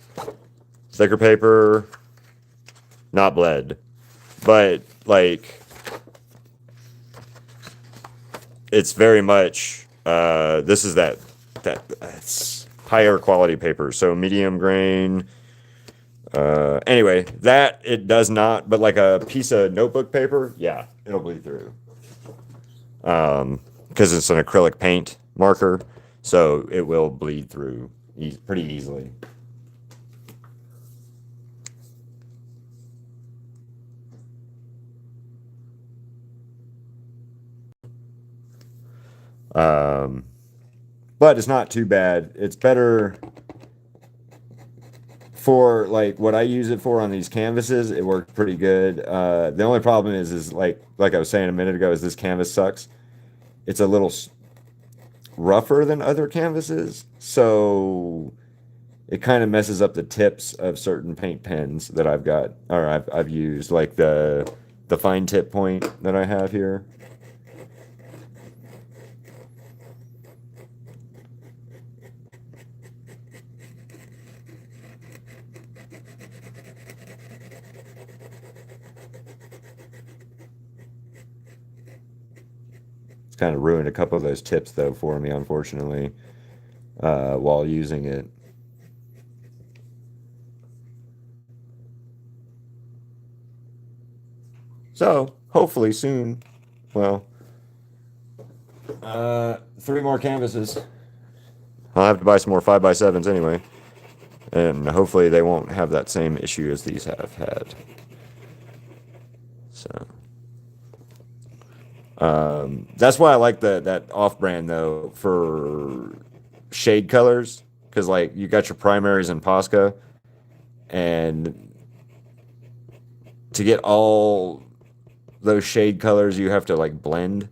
Thicker paper, not bled. But, like, it's very much, this is it's higher quality paper. So, medium grain. Anyway, that it does not, but like a piece of notebook paper, yeah, it'll bleed through. Because it's an acrylic paint marker, so it will bleed through pretty easily. Um, but it's not too bad. It's better for like what I use it for on these canvases. It worked pretty good. The only problem is like I was saying a minute ago, is this canvas sucks. It's a little rougher than other canvases, so it kind of messes up the tips of certain paint pens that I've got, or I've used, like the fine tip point that I have here. It's kind of ruined a couple of those tips though for me, unfortunately, while using it. So hopefully soon, well, three more canvases. I'll have to buy some more 5x7s anyway. And hopefully they won't have that same issue as these have had. So, that's why I like that off-brand though for shade colors, because like you got your primaries in Posca, and to get all those shade colors you have to like blend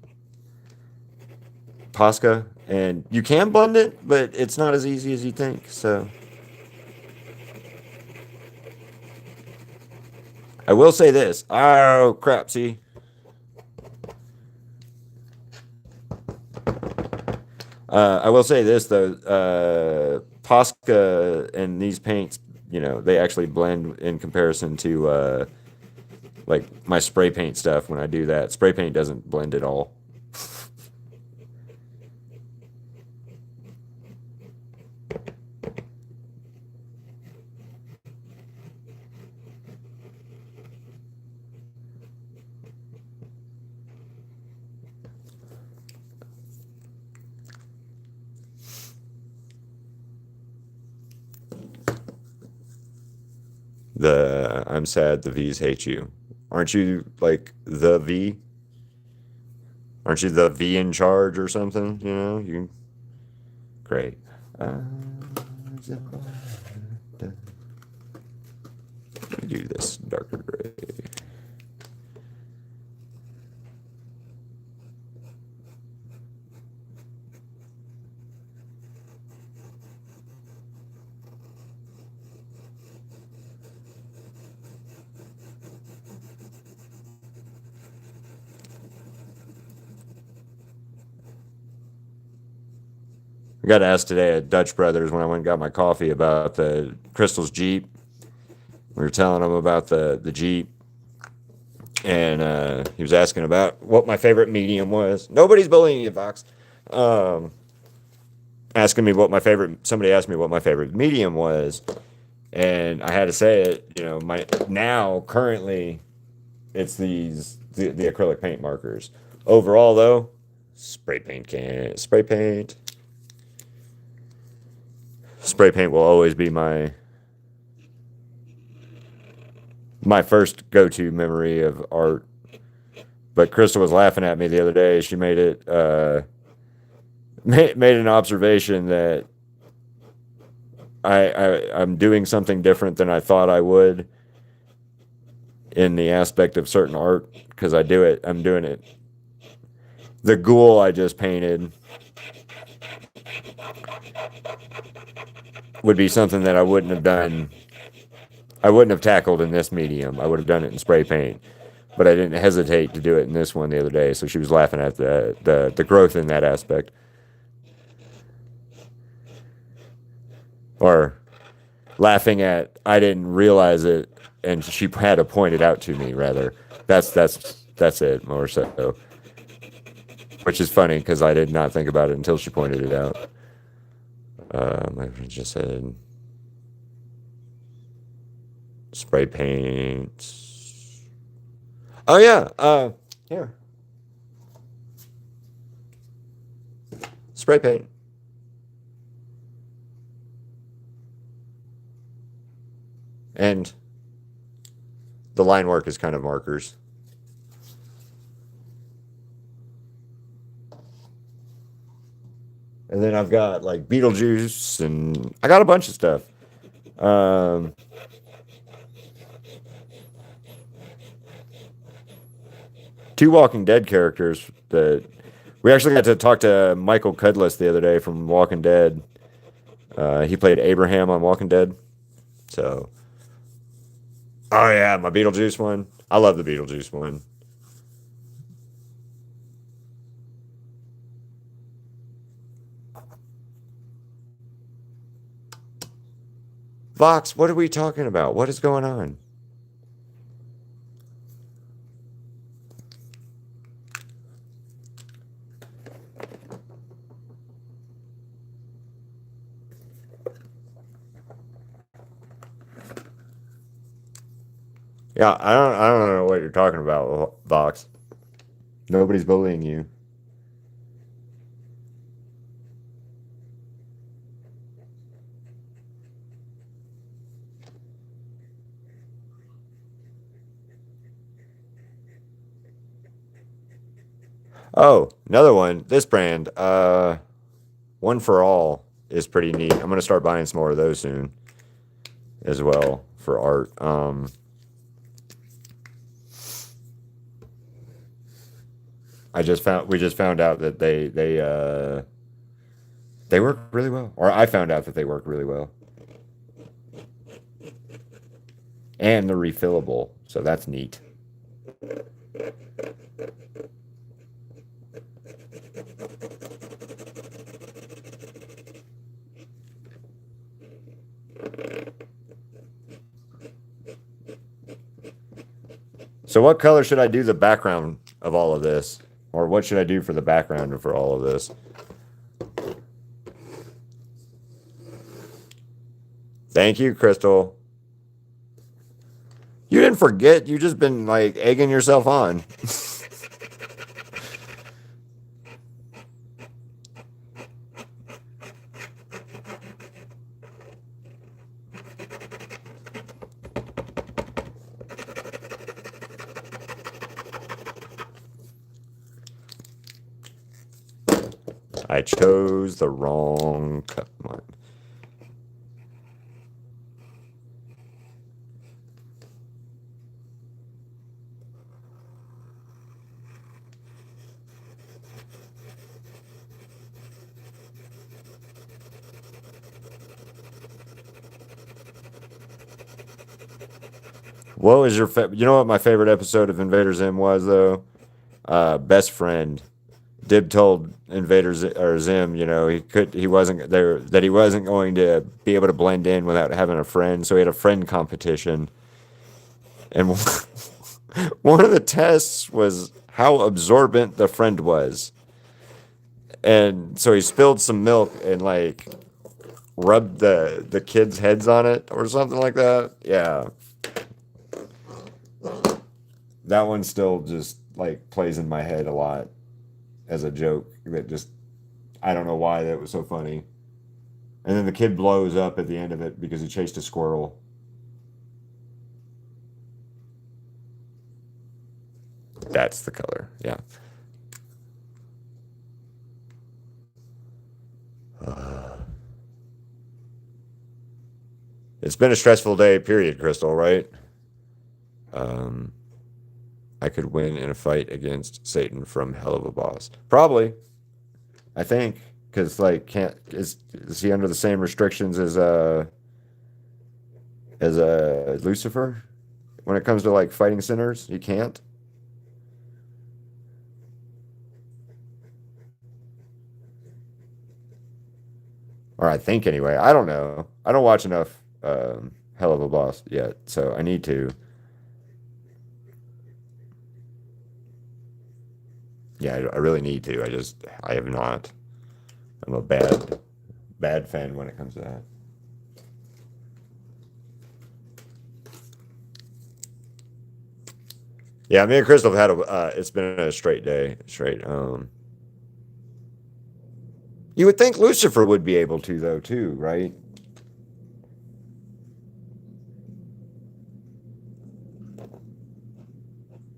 Posca, and you can blend it, but it's not as easy as you think. So I will say this. Oh crap! See, I will say this though. Posca and these paints, they actually blend in comparison to like my spray paint stuff, when I do that, spray paint doesn't blend at all. The I'm sad the V's hate you. Aren't you like the V? Aren't you the V in charge or something? You know, you great. Uh, Let me do this darker gray. I got asked today at Dutch Brothers when I went and got my coffee about the Crystal's Jeep. We were telling him about the Jeep, and he was asking about what my favorite medium was. Nobody's bullying you, Fox. Um, Asking me what my favorite. Somebody asked me what my favorite medium was, and I had to say it. You know, my now currently, it's the acrylic paint markers. Overall, though, spray paint will always be my first go-to memory of art. But Crystal was laughing at me the other day. She made it made an observation that I'm doing something different than I thought I would in the aspect of certain art, because I'm doing it. The ghoul I just painted would be something that I wouldn't have done. I wouldn't have tackled in this medium. I would have done it in spray paint, but I didn't hesitate to do it in this one the other day. So she was laughing at the growth in that aspect, or laughing at I didn't realize it, and she had to point it out to me. Rather, that's it more so, which is funny because I did not think about it until she pointed it out. My friend just said spray paint. Oh yeah, here. Spray paint. And the line work is kind of markers. And then I've got like Beetlejuice, and I got a bunch of stuff. Two Walking Dead characters that we actually got to talk to Michael Cudless the other day from Walking Dead. He played Abraham on Walking Dead. So, oh yeah, my Beetlejuice one. I love the Beetlejuice one. Vox, what are we talking about? What is going on? Yeah, I don't know what you're talking about, Vox. Nobody's bullying you. Oh, another one. This brand, One for All, is pretty neat. I'm gonna start buying some more of those soon, as well for art. We just found out that they work really well, or I found out that they work really well, and they're refillable, so that's neat. So what color should I do the background of all of this? Or what should I do for the background for all of this? Thank you, Crystal. You didn't forget. You just been like egging yourself on. I chose the wrong cup. What was your you know what my favorite episode of Invader Zim was though? Best friend. Dib told Invader or Zim, he wasn't there, that he wasn't going to be able to blend in without having a friend, so he had a friend competition. And one of the tests was how absorbent the friend was. And so he spilled some milk and like rubbed the kids' heads on it or something like that. Yeah. That one still just like plays in my head a lot as a joke that just I don't know why that was so funny. And then the kid blows up at the end of it because he chased a squirrel. That's the color. Yeah. It's been a stressful day, period, Crystal, right? Um, I could win in a fight against Satan from Hell of a Boss. Probably. I think. Because like can't is he under the same restrictions as Lucifer? When it comes to like fighting sinners, he can't. Or I think anyway. I don't know. I don't watch enough Hell of a Boss yet, so I need to. Yeah, I really need to. I have not. I'm a bad fan when it comes to that. Yeah, me and Crystal have had it's been a straight day, straight. You would think Lucifer would be able to though, too, right?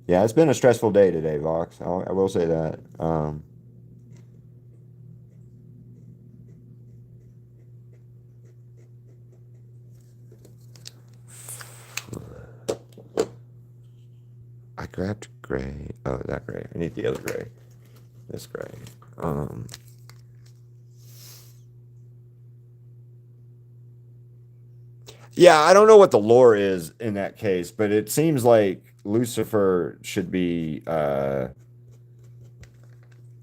Yeah, it's been a stressful day today, Vox. I will say that. I grabbed gray. Oh, that gray. I need the other gray. This gray. Um, yeah, I don't know what the lore is in that case, but it seems like Lucifer should be, I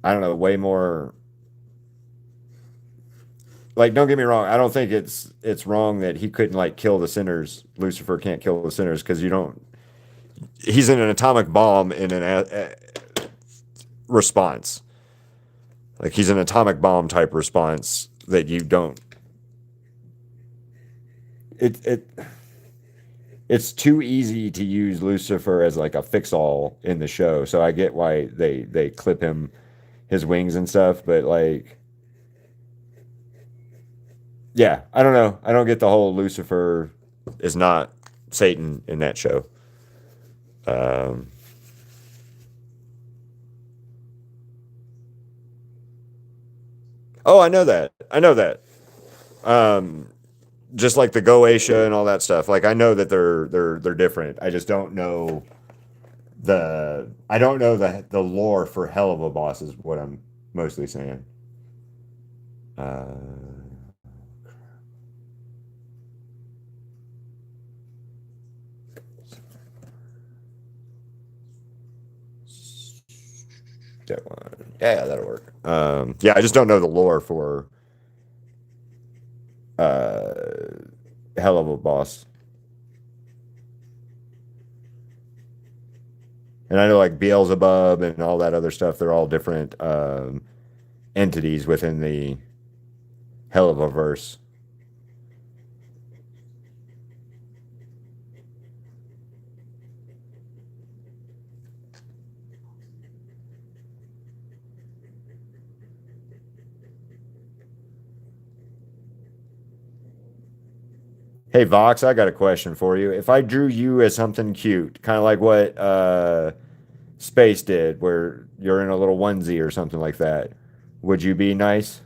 don't know, way more. Like, don't get me wrong. I don't think it's wrong that he couldn't like kill the sinners. Lucifer can't kill the sinners because you don't. He's in an atomic bomb in an response. Like he's an atomic bomb type response that you don't. It it's too easy to use Lucifer as like a fix all in the show. So I get why they clip him his wings and stuff, but like yeah, I don't know. I don't get the whole Lucifer is not Satan in that show. Um, oh, I know that. I know that. Um, just like the Goetia and all that stuff. Like I know that they're different. I just don't know I don't know the lore for Hell of a Boss is what I'm mostly saying. Uh, that one. Yeah, that'll work. Yeah, I just don't know the lore for uh, Hell of a Boss. And I know like Beelzebub and all that other stuff, they're all different entities within the hell of a verse. Hey Vox, I got a question for you. If I drew you as something cute, kind of like what Space did, where you're in a little onesie or something like that, would you be nice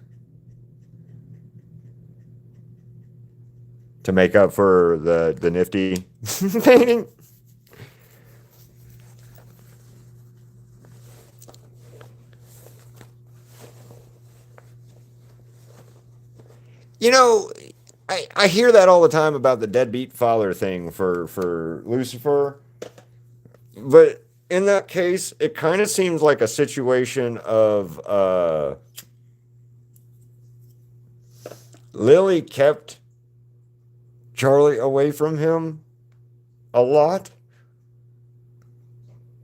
to make up for the nifty painting? You know, I hear that all the time about the deadbeat father thing for Lucifer, but in that case, it kind of seems like a situation of Lily kept Charlie away from him a lot,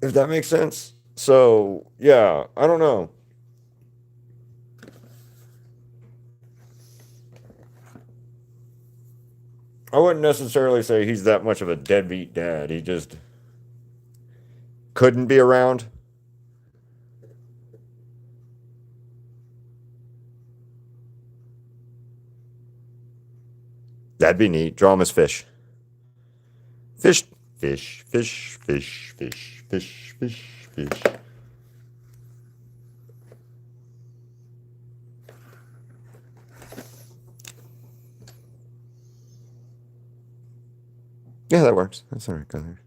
if that makes sense. So, yeah, I don't know. I wouldn't necessarily say he's that much of a deadbeat dad. He just couldn't be around. That'd be neat. Draw him as fish. Fish, fish, fish, fish, fish, fish, fish, fish. Yeah, that works. That's all right. Go there.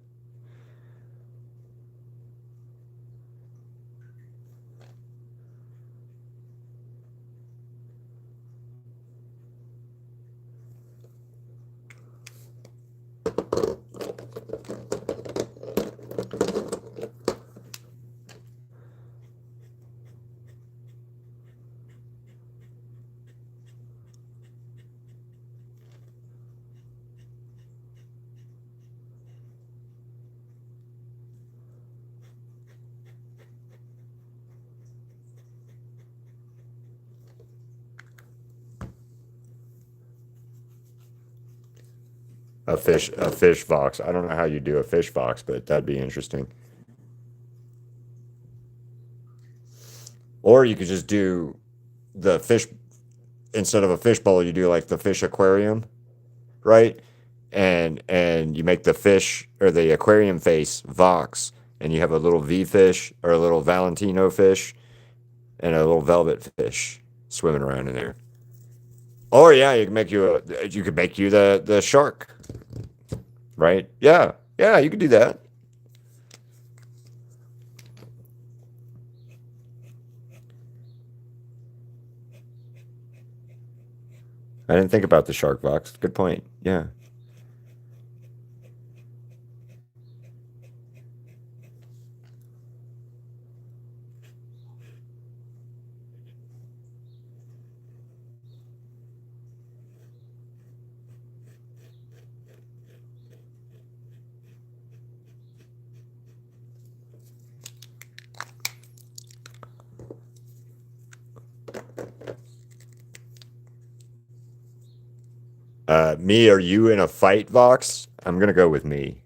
A fish fox. I don't know how you do a fish fox, but that'd be interesting. Or you could just do the fish instead of a fish bowl, you do like the fish aquarium, right? And you make the fish or the aquarium face Vox, and you have a little V fish or a little Valentino fish and a little velvet fish swimming around in there. Or yeah, you could make you the shark, right? Yeah, yeah, you could do that. I didn't think about the shark Vox. Good point. Yeah. Me, are you in a fight, Vox? I'm gonna go with me.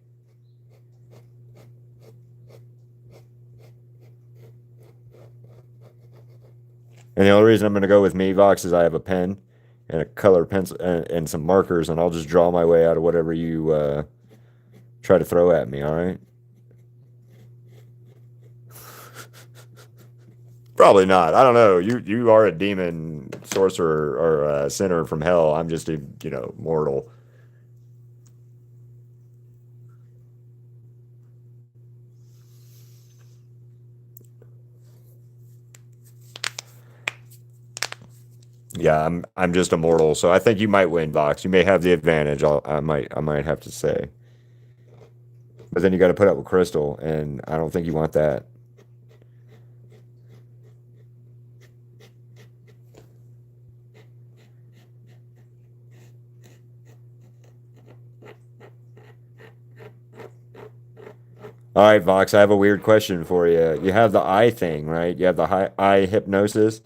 And the only reason I'm going to go with me, Vox, is I have a pen and a color pencil and some markers, and I'll just draw my way out of whatever you try to throw at me. All right? Probably not. I don't know. You are a demon sorcerer or a sinner from hell. I'm just a mortal. Yeah, I'm just a mortal. So I think you might win, Vox. You may have the advantage. I might have to say. But then you got to put up with Crystal, and I don't think you want that. All right, Vox, I have a weird question for you. You have the eye thing, right? You have the eye hypnosis.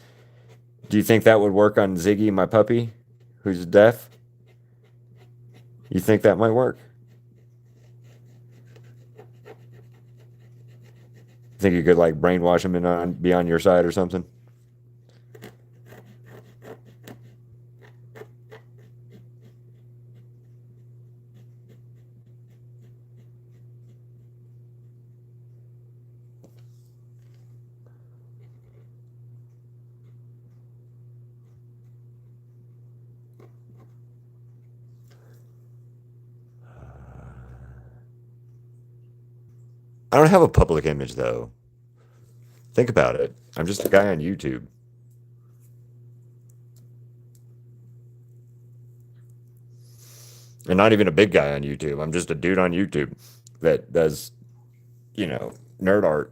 Do you think that would work on Ziggy, my puppy, who's deaf? You think that might work? Think you could like brainwash him and be on your side or something? I don't have a public image though. Think about it. I'm just a guy on YouTube. And not even a big guy on YouTube. I'm just a dude on YouTube that does, nerd art.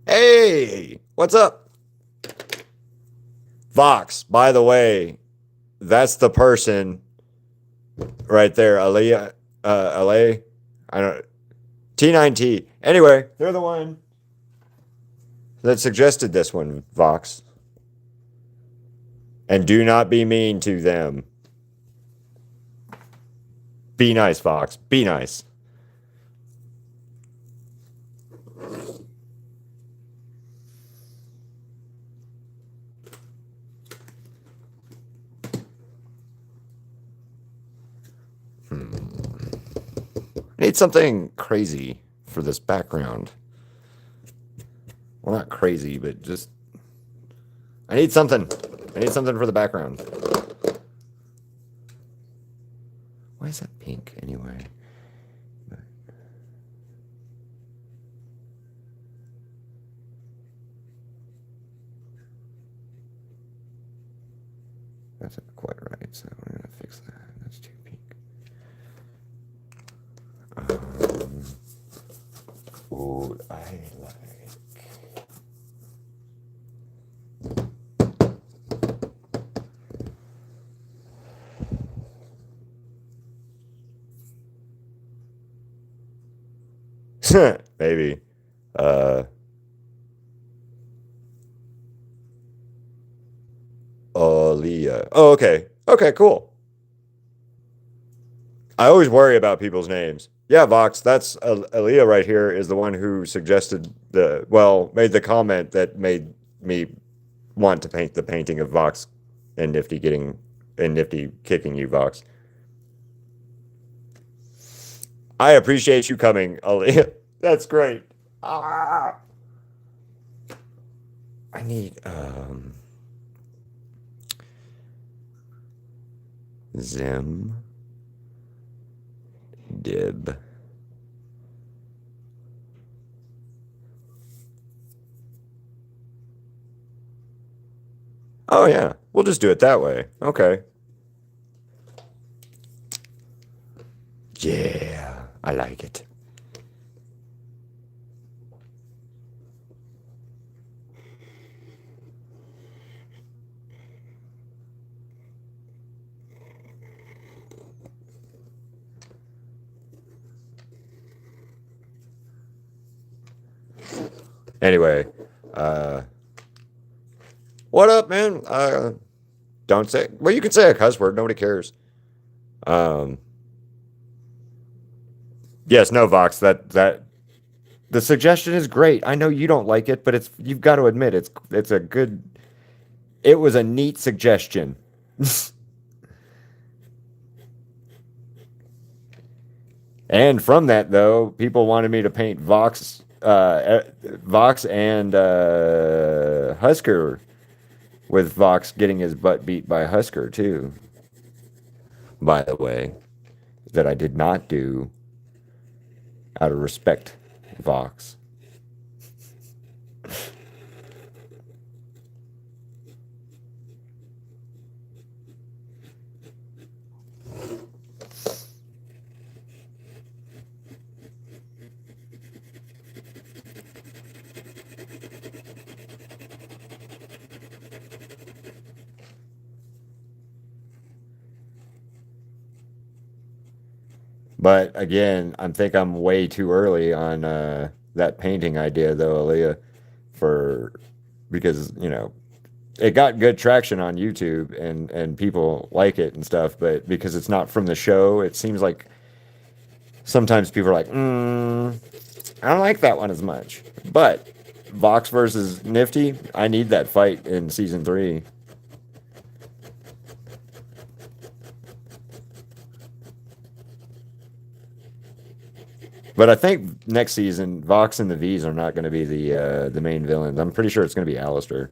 Hey, what's up? Vox, by the way, that's the person right there, Aliyah, LA. I don't T9T. Anyway, they're the one that suggested this one, Vox. And do not be mean to them. Be nice, Vox. Be nice. I need something crazy for this background. Well, not crazy, but just I need something. I need something for the background. Why is that pink anyway? That's not quite right, so we're gonna fix that. That's too pink. What I like. Maybe. Aaliyah. Oh, okay. Okay, cool. I always worry about people's names. Yeah, Vox, that's Aaliyah right here is the one who suggested made the comment that made me want to paint the painting of Vox and Nifty kicking you, Vox. I appreciate you coming, Aaliyah. That's great. Ah, I need Zim Dib. Oh yeah, we'll just do it that way. Okay. Yeah, I like it. Anyway, uh, what up, man? Don't say. Well, you can say a cuss word. Nobody cares. Um, yes, no, Vox. That the suggestion is great. I know you don't like it, but you've got to admit it's a good. It was a neat suggestion. And from that, though, people wanted me to paint Vox Vox and Husker, with Vox getting his butt beat by Husker too. By the way, that I did not do out of respect, Vox. But again, I think I'm way too early on that painting idea, though, Aaliyah, for because it got good traction on YouTube and people like it and stuff, but because it's not from the show, it seems like sometimes people are like, I don't like that one as much. But Vox versus Nifty, I need that fight in season 3. But I think next season, Vox and the V's are not going to be the main villains. I'm pretty sure it's going to be Alistair.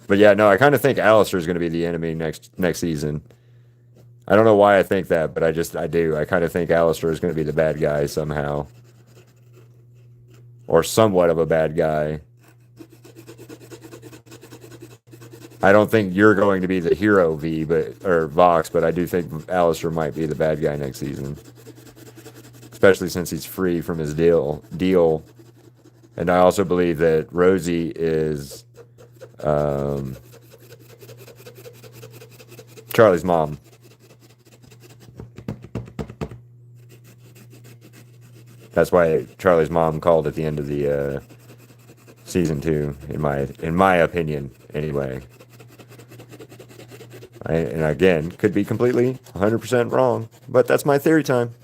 But yeah, no, I kind of think Alistair is going to be the enemy next season. I don't know why I think that, but I do. I kind of think Alistair is going to be the bad guy somehow, or somewhat of a bad guy. I don't think you're going to be the hero V, but or Vox, but I do think Alistair might be the bad guy next season, especially since he's free from his deal. And I also believe that Rosie is um, Charlie's mom. That's why Charlie's mom called at the end of the season 2, in my opinion, anyway. And again, could be completely 100% wrong, but that's my theory time.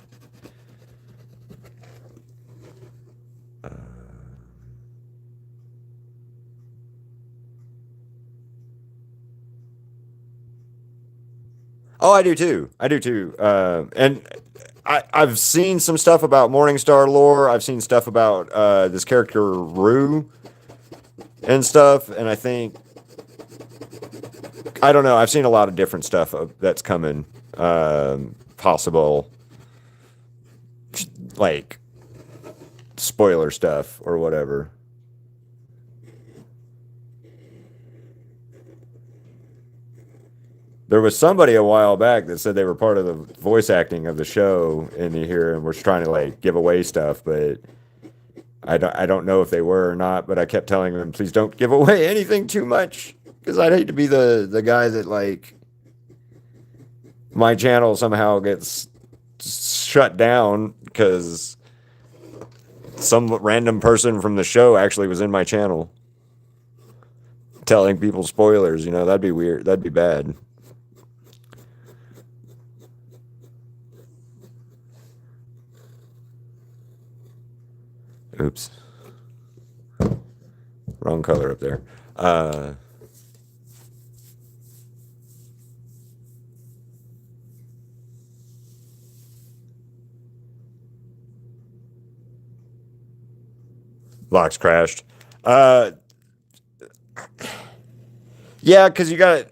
Oh, I do too. I do too. And I've seen some stuff about Morningstar lore. I've seen stuff about this character Rue and stuff. And I don't know. I've seen a lot of different stuff that's coming. Possible, like, spoiler stuff or whatever. There was somebody a while back that said they were part of the voice acting of the show in here and was trying to like give away stuff, but I don't know if they were or not. But I kept telling them, please don't give away anything too much, because I'd hate to be the guy that like my channel somehow gets shut down because some random person from the show actually was in my channel telling people spoilers. That'd be weird. That'd be bad. Oops. Wrong color up there. Locks crashed. Yeah, because you got,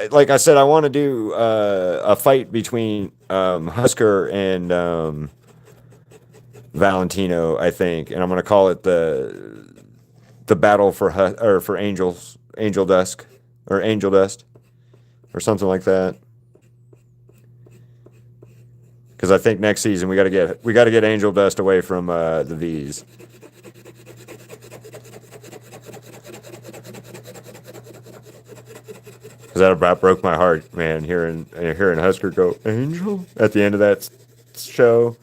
like I said, I want to do a fight between Husker and Valentino, I think, and I'm gonna call it the battle or for Angel Dusk, or Angel Dust, or something like that. Because I think next season we got to get Angel Dust away from the V's. Because that about broke my heart, man. Hearing Husker go Angel at the end of that show,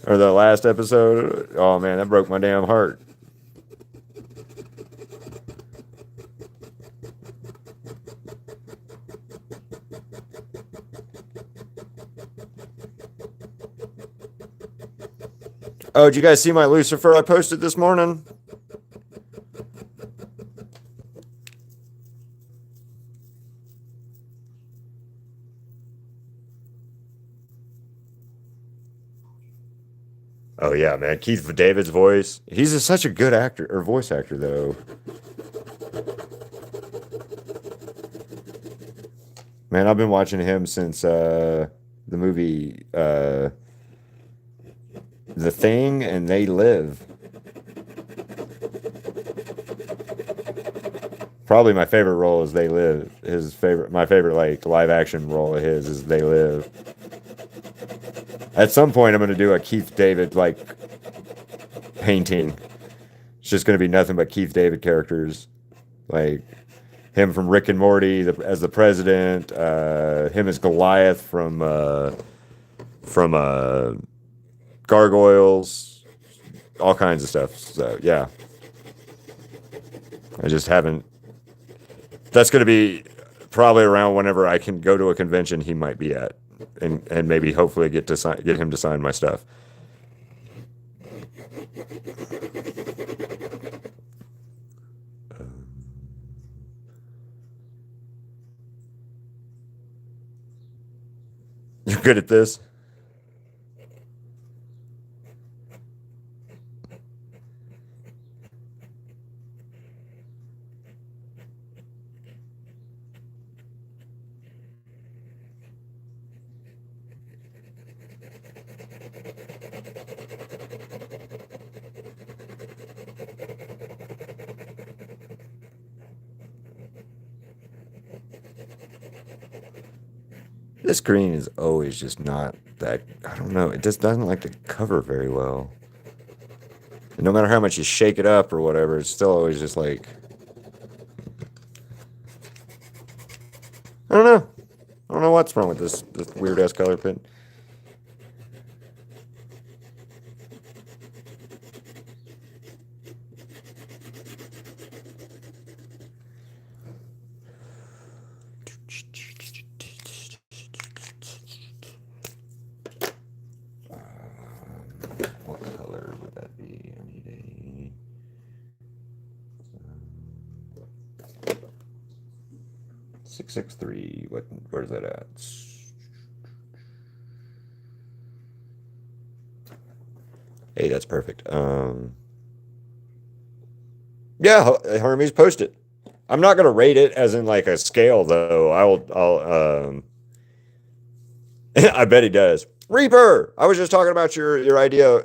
or the last episode. Oh man, that broke my damn heart. Oh, did you guys see my Lucifer I posted this morning? Oh yeah, man. Keith David's voice. Such a good actor or voice actor though. Man, I've been watching him since the movie The Thing and They Live. Probably my favorite role is They Live. My favorite like live action role of his is They Live. At some point, I'm gonna do a Keith David like painting. It's just gonna be nothing but Keith David characters, like him from Rick and Morty as the president, him as Goliath from Gargoyles, all kinds of stuff. So yeah, I just haven't. That's gonna be probably around whenever I can go to a convention he might be at, and maybe hopefully get him to sign my stuff. You're good at this. This green is always just not that. I don't know. It just doesn't like to cover very well. And no matter how much you shake it up or whatever, it's still always just like. I don't know. I don't know what's wrong with this weird ass color pen. What color would that be? I need a 663. Where's that at? Hey, that's perfect. Yeah, Hermes, post it. I'm not gonna rate it as in like a scale though. I'll I bet he does. Reaper. I was just talking about your idea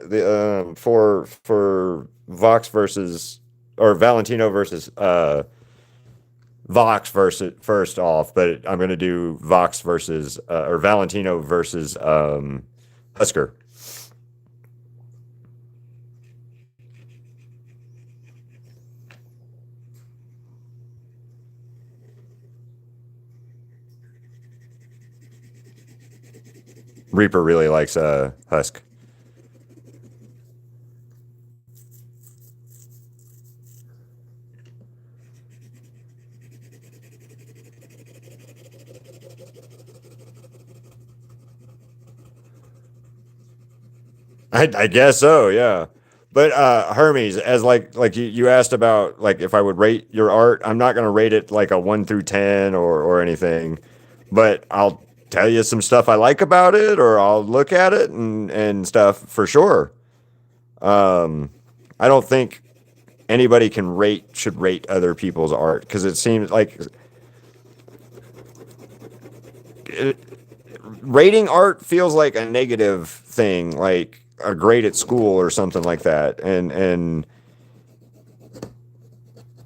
for Vox versus or Valentino versus Vox versus first off, but I'm gonna do Vox versus or Valentino versus Husker. Reaper really likes Husk. I guess so, yeah. But Hermes, as like you asked about like if I would rate your art, I'm not gonna rate it like a 1 through 10 or anything, but I'll tell you some stuff I like about it, or I'll look at it and stuff for sure. Um, I don't think anybody should rate other people's art because it seems like it, rating art feels like a negative thing, like a grade at school or something like that, and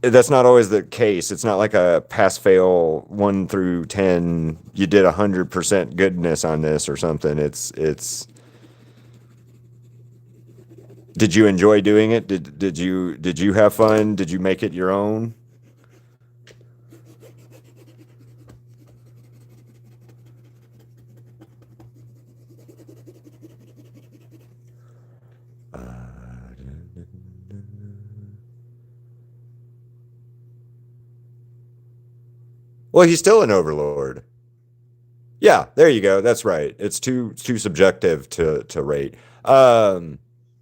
that's not always the case. It's not like a pass fail 1 through 10. You did 100% goodness on this or something. It's. Did you enjoy doing it? Did you have fun? Did you make it your own? Well, he's still an overlord. Yeah, there you go. That's right. It's too subjective to rate.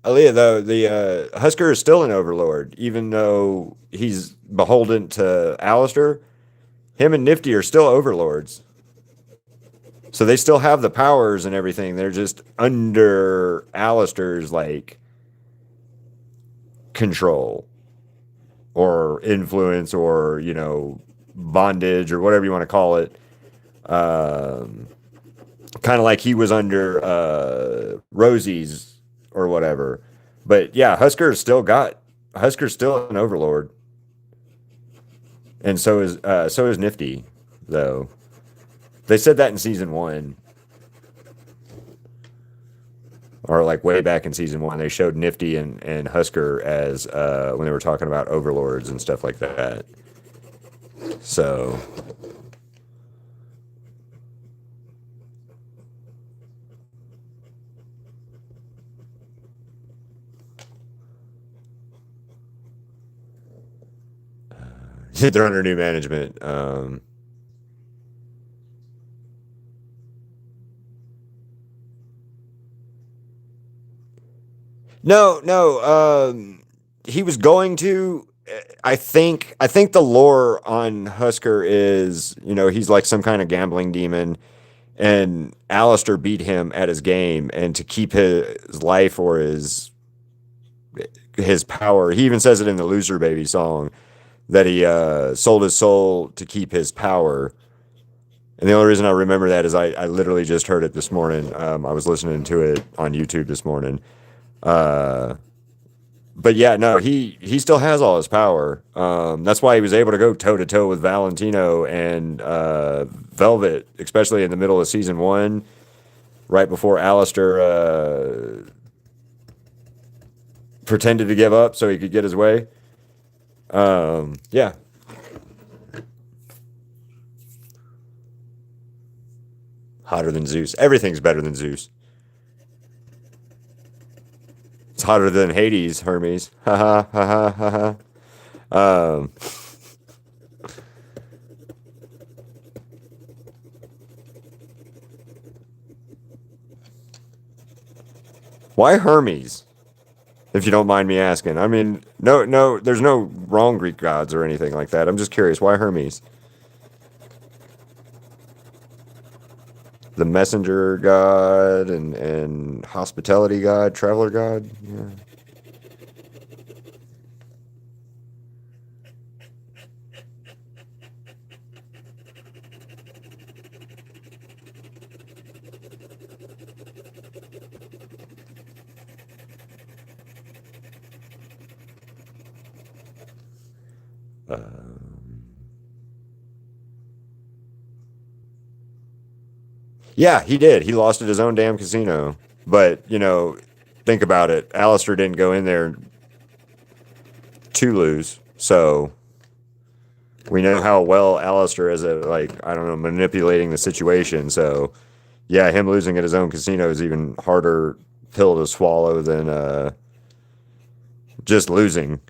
Aaliyah, though, the Husker is still an overlord, even though he's beholden to Alistair. Him and Nifty are still overlords. So they still have the powers and everything. They're just under Alistair's like control or influence or, bondage or whatever you want to call it. Um, Kind of like he was under Rosie's or whatever. But yeah, Husker's still an overlord. And so is Nifty, though. They said that in season one. Or like way back in season one, they showed Nifty and Husker as when they were talking about overlords and stuff like that. So they're under new management. No, no. He was going to. I think the lore on Husker is, he's like some kind of gambling demon, and Alistair beat him at his game, and to keep his life or his power, he even says it in the Loser Baby song that he sold his soul to keep his power. And the only reason I remember that is I literally just heard it this morning. I was listening to it on YouTube this morning. Uh, but yeah, no, he still has all his power. That's why he was able to go toe to toe with Valentino and Velvet, especially in the middle of season one, right before Alistair pretended to give up so he could get his way. Yeah, hotter than Zeus. Everything's better than Zeus. It's hotter than Hades, Hermes. Ha ha ha ha ha ha. Why Hermes? If you don't mind me asking. I mean, no, no, there's no wrong Greek gods or anything like that. I'm just curious. Why Hermes? The messenger god and hospitality god, traveler god. Yeah. Yeah, he did. He lost at his own damn casino. But, think about it. Alistair didn't go in there to lose. So we know how well Alistair is at, like, I don't know, manipulating the situation. So yeah, him losing at his own casino is even harder pill to swallow than just losing.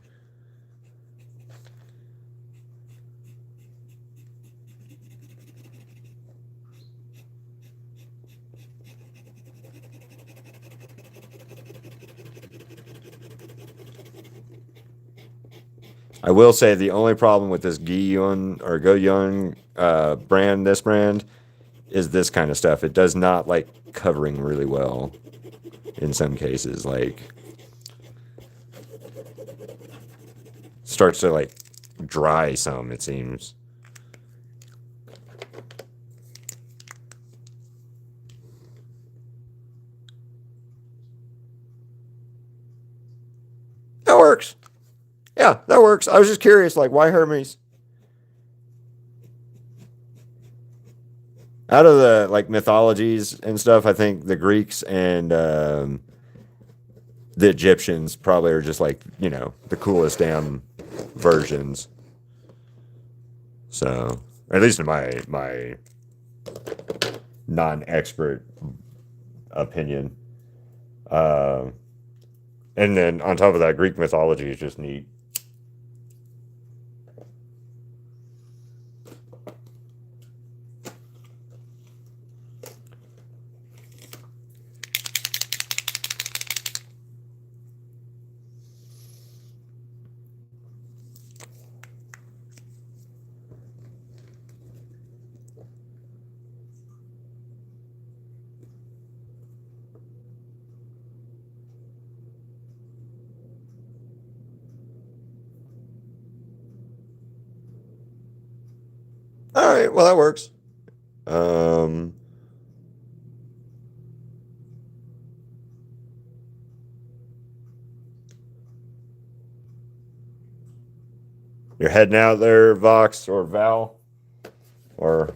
I will say the only problem with this Giyun or Goyun brand, this brand, is this kind of stuff. It does not like covering really well in some cases. Like starts to like dry some, it seems. That works. Yeah, that works. I was just curious, like, why Hermes? Out of the like mythologies and stuff, I think the Greeks and the Egyptians probably are just like, the coolest damn versions. So, at least in my non-expert opinion. Uh, and then on top of that, Greek mythology is just neat. All right, well that works. Um, you're heading out there, Vox or Val or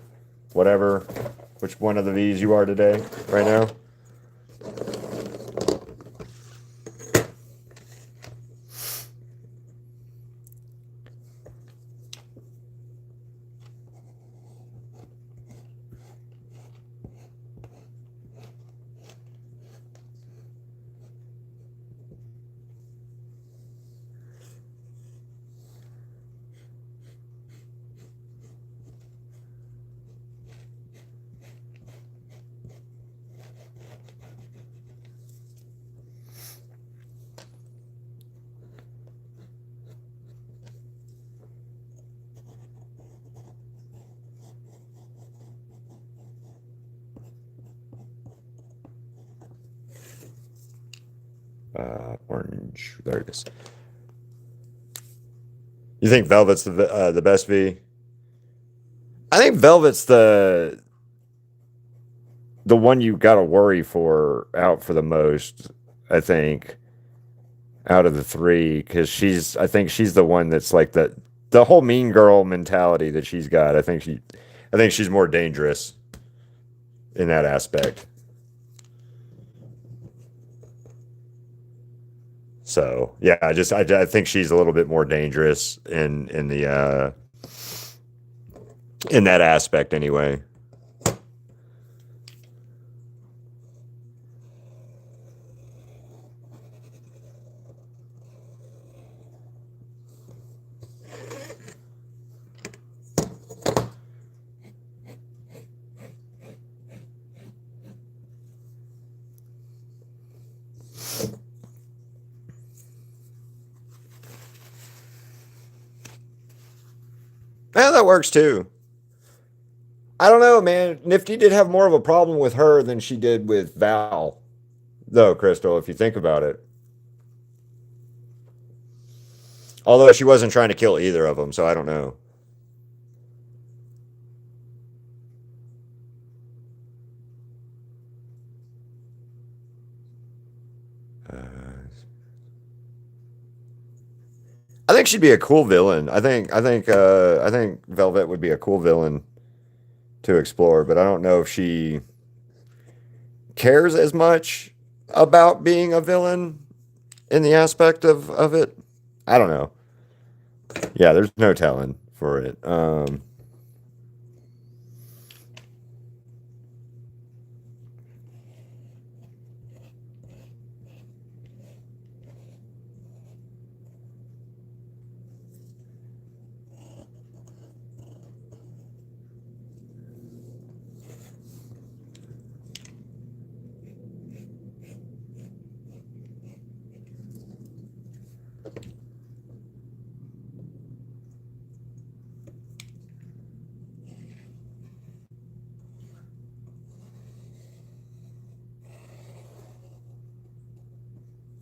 whatever, which one of the V's you are today, right now. Orange. There it is. You think Velvet's the best V? I think Velvet's the one you got to worry for out for the most. I think out of the three, because I think she's the one that's like the whole mean girl mentality that she's got. I think she's more dangerous in that aspect. So yeah, I think she's a little bit more dangerous in that aspect anyway. Yeah, that works too. I don't know, man. Nifty did have more of a problem with her than she did with Val, though, Crystal, if you think about it. Although she wasn't trying to kill either of them, so I don't know. Uh, I think she'd be a cool villain. I think Velvet would be a cool villain to explore, but I don't know if she cares as much about being a villain in the aspect of it. I don't know. Yeah, there's no telling for it.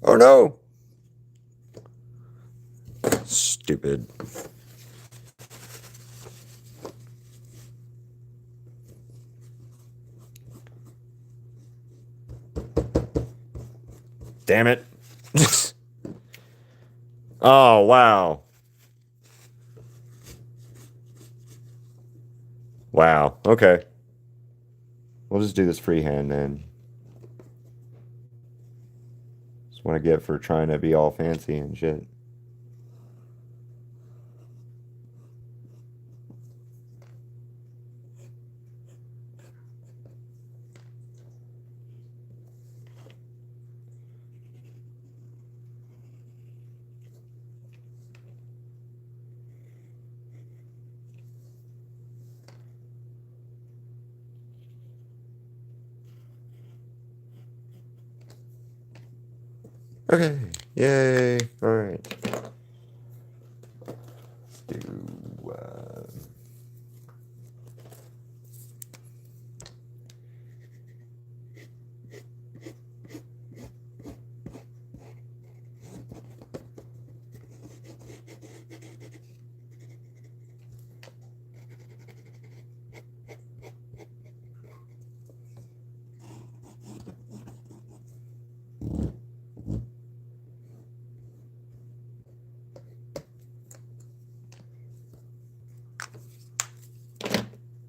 Oh no, stupid. Damn it. Oh wow, wow. Okay, we'll just do this freehand then. That's what I get for trying to be all fancy and shit. Okay, yay. All right. Let's do.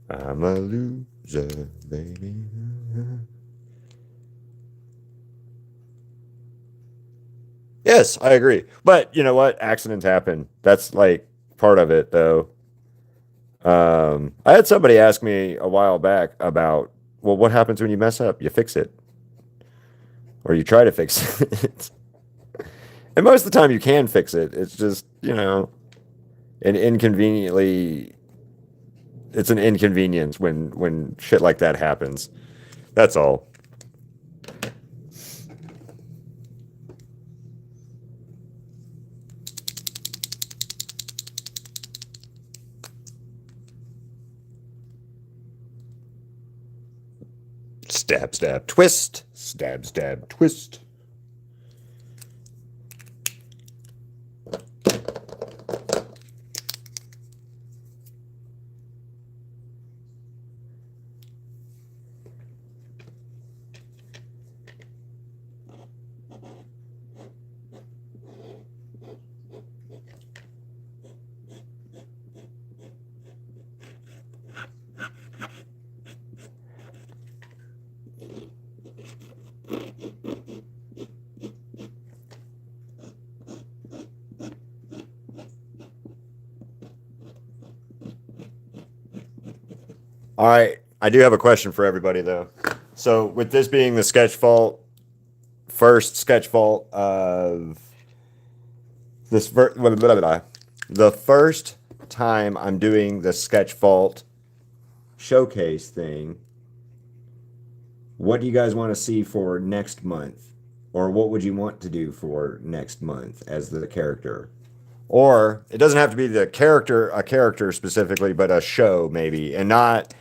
I'm a loser, baby. Yes, I agree. But you know what? Accidents happen. That's like part of it, though. I had somebody ask me a while back about, well, what happens when you mess up? You fix it, or you try to fix it. And most of the time, you can fix it. It's just, an inconveniently, it's an inconvenience when shit like that happens. That's all. Stab, stab, twist. Stab, stab, twist. All right. I do have a question for everybody, though. So, with this being the sketch fault, first sketch fault of this, blah, blah, blah, blah. The first time I'm doing the sketch fault showcase thing, what do you guys want to see for next month? Or what would you want to do for next month as the character? Or it doesn't have to be a character specifically, but a show maybe, and not,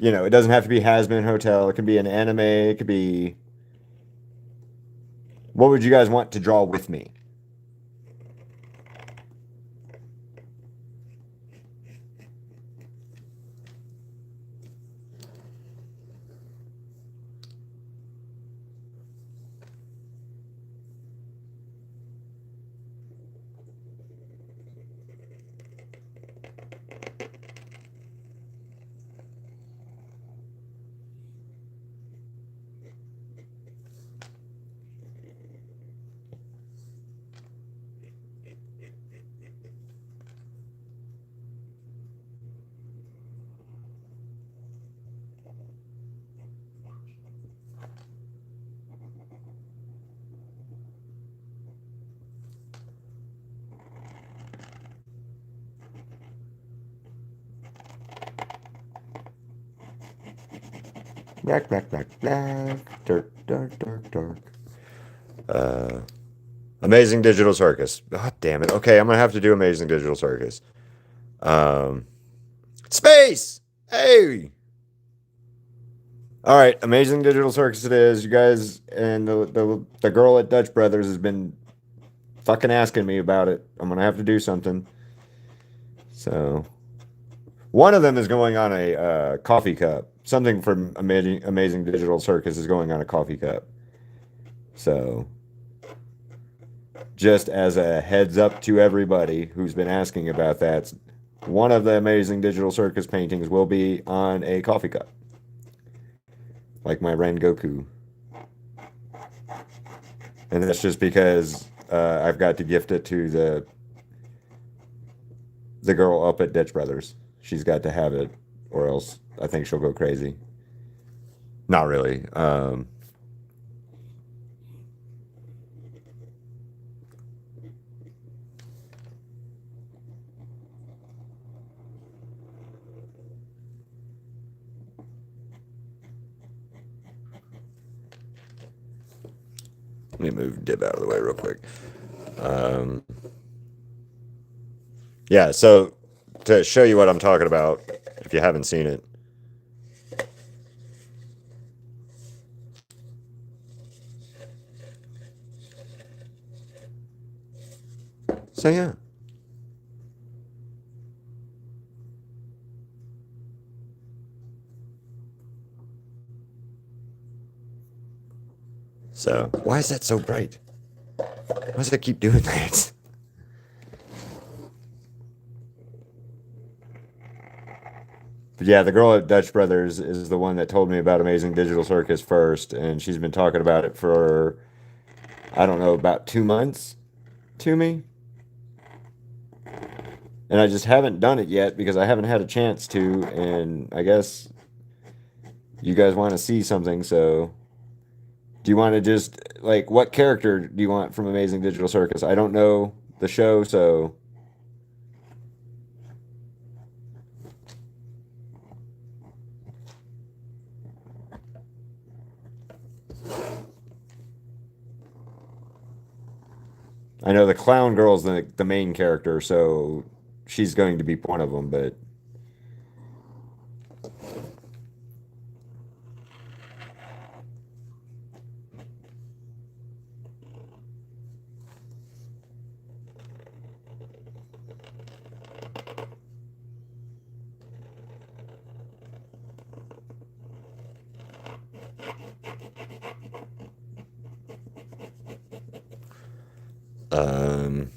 it doesn't have to be Has Been Hotel. It could be an anime. It could be. What would you guys want to draw with me? Black, black, black, black. Dark, dark, dark, dark. Uh, Amazing Digital Circus. God damn it. Okay, I'm gonna have to do Amazing Digital Circus. Um, Space. Hey. All right, Amazing Digital Circus it is. You guys and the girl at Dutch Brothers has been fucking asking me about it. I'm gonna have to do something. So one of them is going on a coffee cup. Something from Amazing Digital Circus is going on a coffee cup. So just as a heads up to everybody who's been asking about that, one of the Amazing Digital Circus paintings will be on a coffee cup, like my Rengoku. And that's just because I've got to gift it to the girl up at Ditch Brothers. She's got to have it, or else I think she'll go crazy. Not really. Let me move Dib out of the way real quick. Yeah, so to show you what I'm talking about, if you haven't seen it. So yeah. So why is that so bright? Why does it keep doing that? Yeah, the girl at Dutch Brothers is the one that told me about Amazing Digital Circus first, and she's been talking about it for, I don't know, about 2 months to me. And I just haven't done it yet because I haven't had a chance to, and I guess you guys want to see something, so do you want to just like what character do you want from Amazing Digital Circus? I don't know the show, so I know the clown girl's the main character, so she's going to be one of them, but um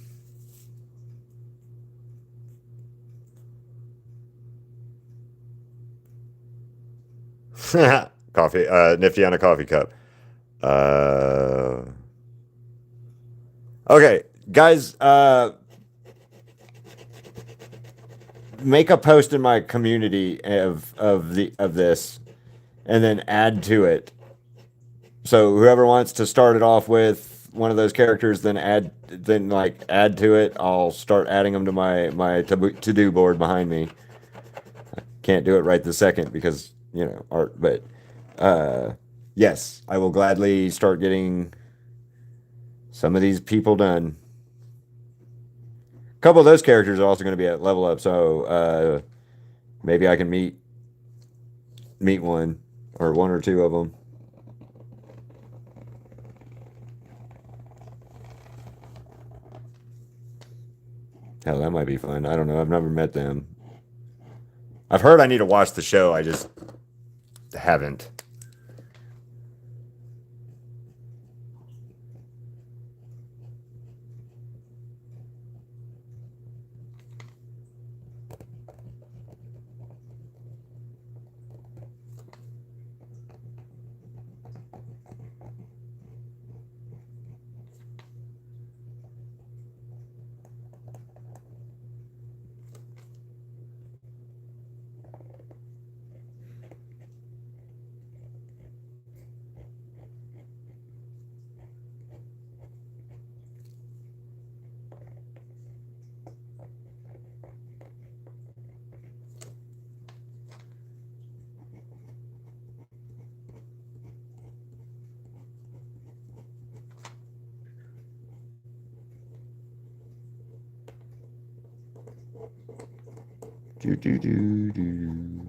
coffee nifty on a coffee cup. Uh okay, guys, make a post in my community of this and then add to it. So whoever wants to start it off with one of those characters, then like add to it. I'll start adding them to my to do board behind me. Can't do it right this second because art, but uh, yes, I will gladly start getting some of these people done. A couple of those characters are also going to be at level up, so maybe I can meet one or one or two of them. Hell, that might be fun. I don't know. I've never met them. I've heard I need to watch the show. I just haven't. Do do do do.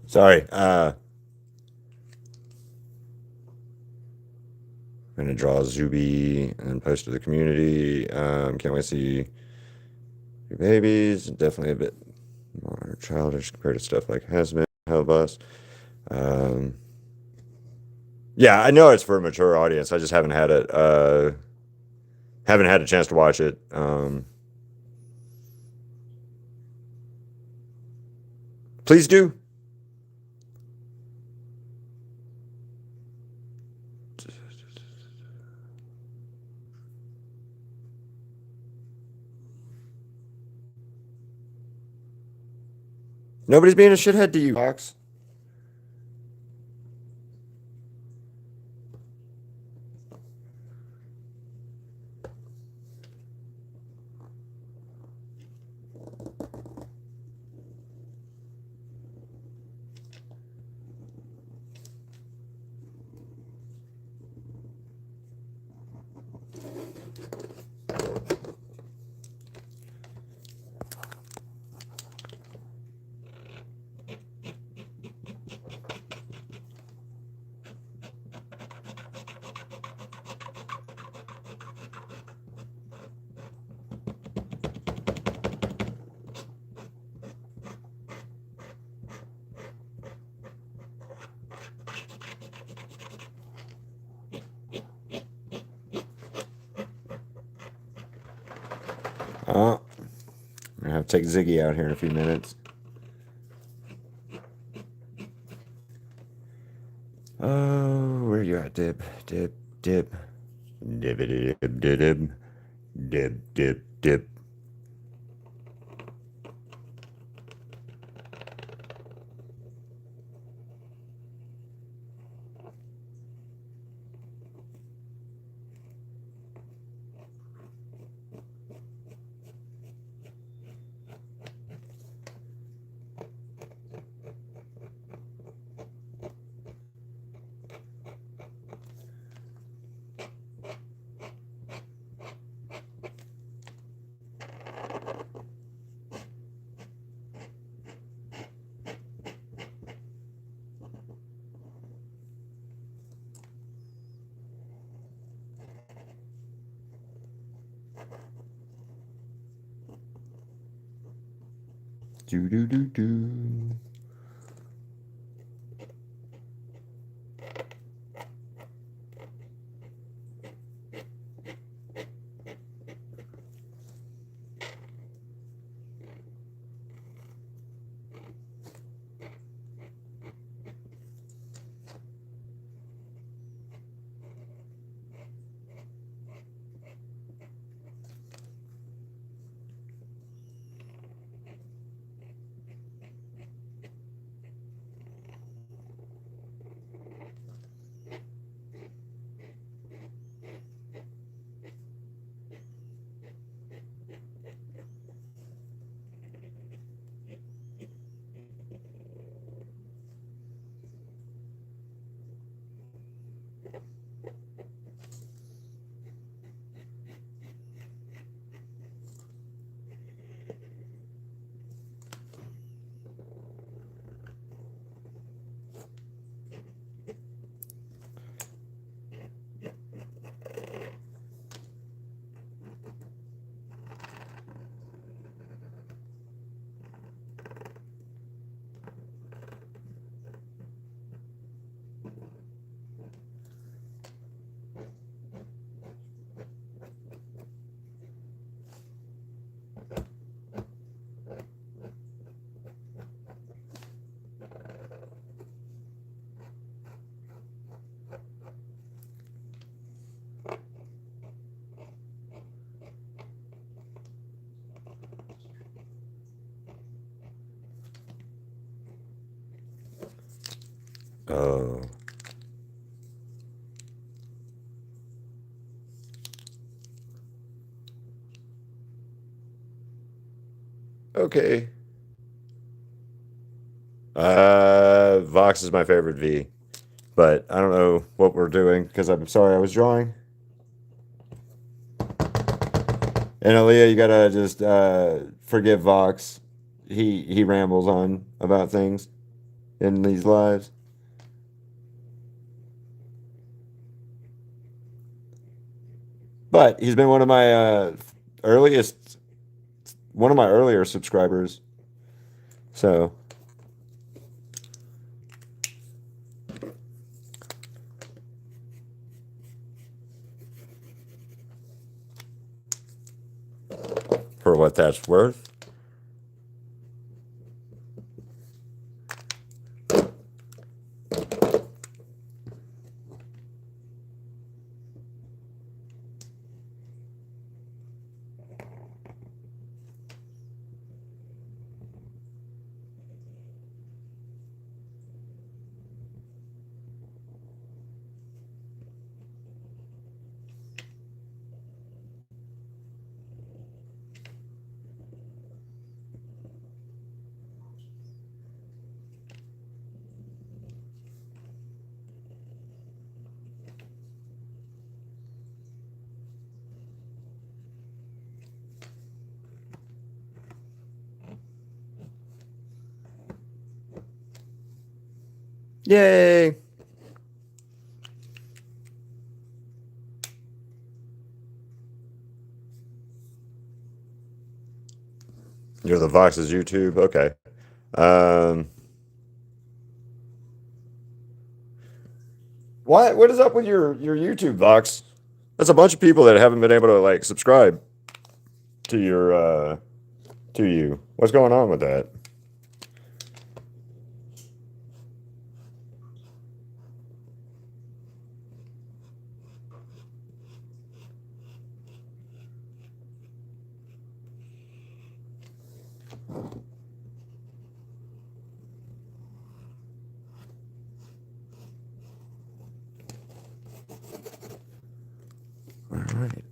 Sorry. I'm gonna draw Zuby and post to the community. Can't wait to see your babies. Definitely a bit more childish compared to stuff like has been Hell Bus. Um, yeah, I know it's for a mature audience. I just haven't had a chance to watch it. Please do. Nobody's being a shithead to you, Fox. Oh, I'm gonna have to take Ziggy out here in a few minutes. Oh, where you at, Dib? Dib, Dib. Dib, dib, dib, dib. Dib, dib, dib. Do do do do. Oh. Okay. Vox is my favorite V, but I don't know what we're doing because I'm sorry I was drawing. And Aaliyah, you gotta just forgive Vox. He rambles on about things in these lives. But he's been one of my earliest, one of my earlier subscribers. So for what that's worth. Yay! You're the Vox's YouTube. Okay. Um, what is up with your YouTube, Vox? That's a bunch of people that haven't been able to like subscribe. to your to you. What's going on with that? All right.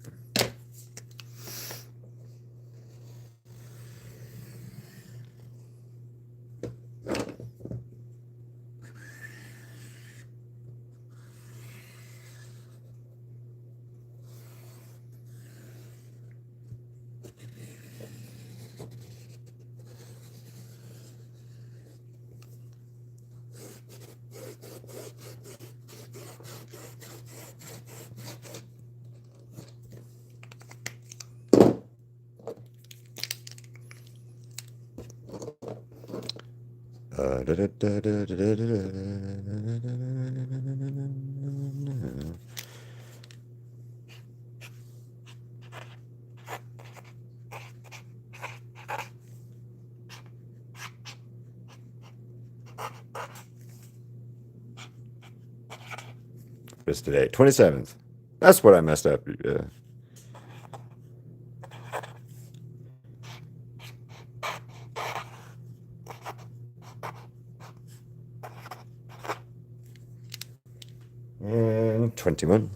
It's today, 27th. That's what I messed up. And 21.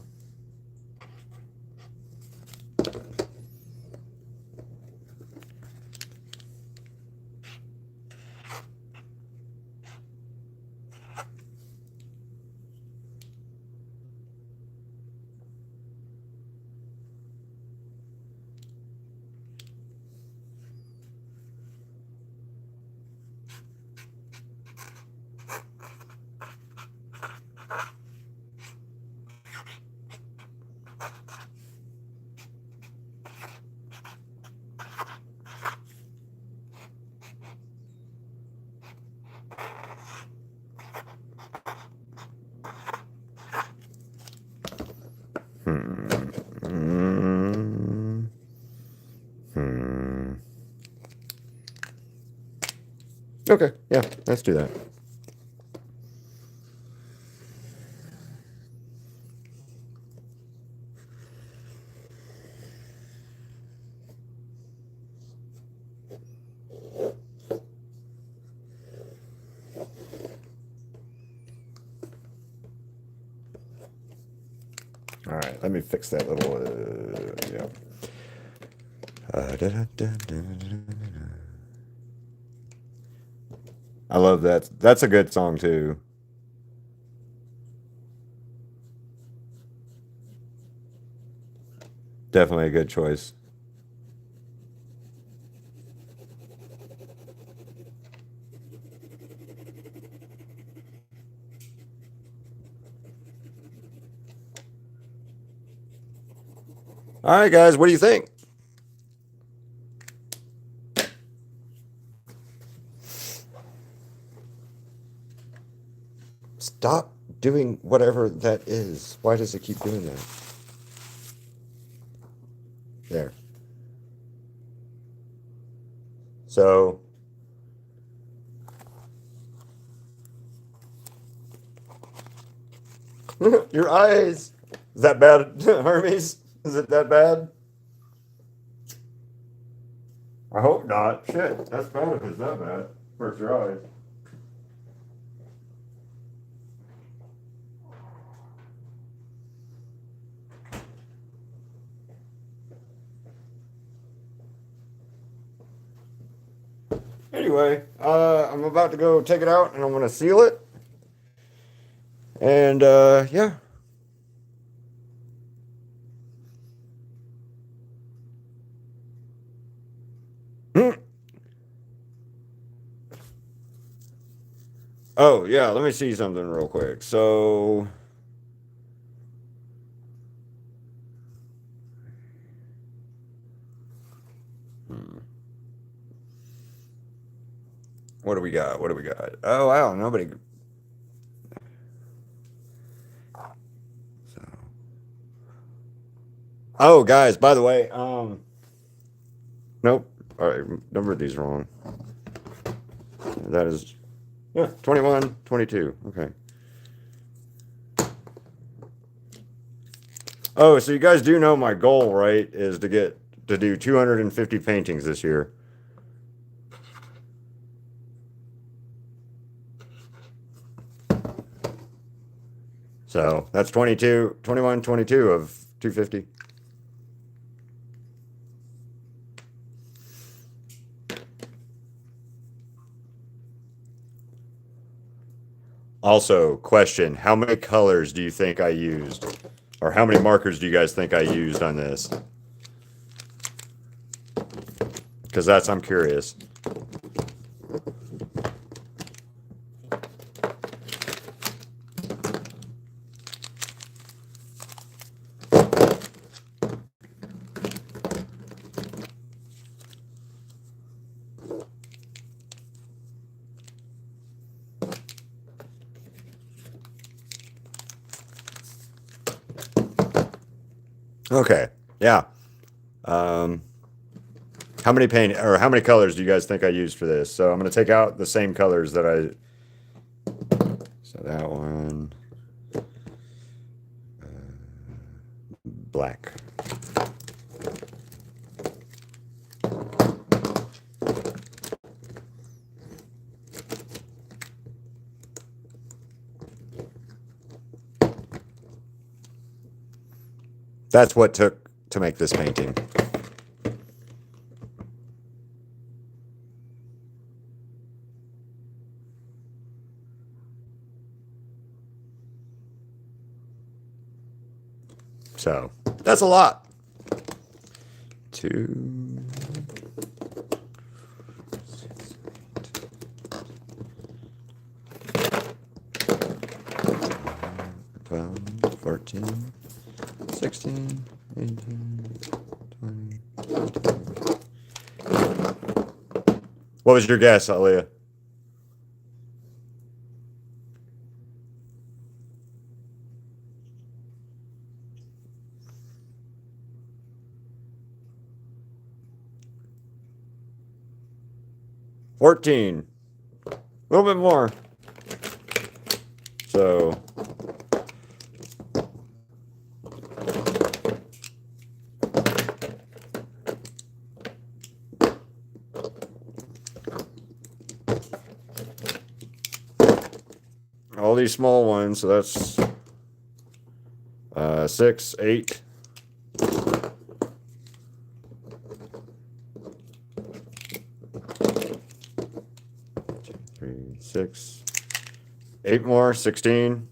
Hmm. Hmm. Hmm. Okay, yeah, let's do that. All right, let me fix that little. Yeah. I love that. That's a good song too. Definitely a good choice. All right, guys, what do you think? Stop doing whatever that is. Why does it keep doing that? There. So, your eyes. Is that bad, Hermes? Is it that bad? I hope not. Shit, that's bad if it's that bad. Hurts your eyes. Anyway, I'm about to go take it out and I'm gonna seal it. And yeah. Hmm. Oh yeah, let me see something real quick. So, hmm, what do we got? What do we got? Oh wow, nobody. So, oh guys, by the way, Nope. All right, numbered these wrong. That is, yeah, 21, 22. Okay. Oh, so you guys do know my goal, right? Is to do 250 paintings this year. So that's 22, 21, 22 of 250. Also, question, how many colors do you think I used? Or how many markers do you guys think I used on this? Because I'm curious. Okay, yeah. Um, how many colors do you guys think I used for this? So I'm going to take out the same colors that so that one, black. That's what took to make this painting. So that's a lot. 2, 12, 14, 16, 18, 20, 22. What was your guess, Aaliyah? $14. A little bit more. So all these small ones, so that's 6, 8. 3, 6, 8 more, 16.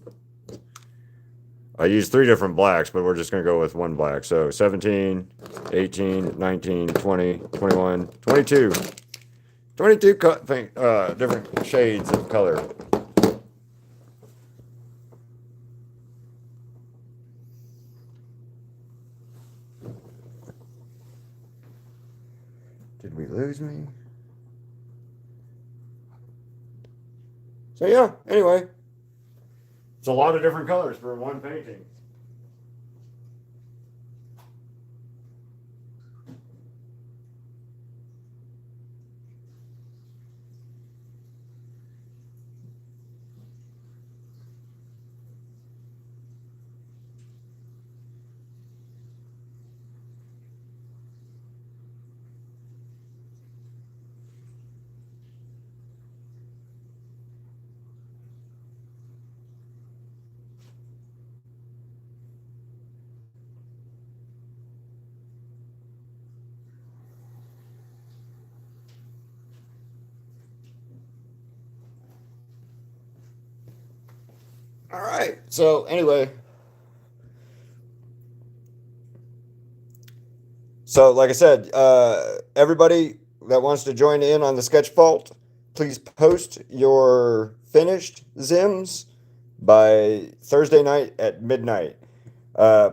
I used 3 different blacks, but we're just going to go with one black. So 17, 18, 19, 20, 21, 22. 22 different shades of color. Did we lose me? So yeah, anyway. It's a lot of different colors for one painting. All right. So anyway, so like I said, everybody that wants to join in on the sketch vault, please post your finished Zims by Thursday night at midnight.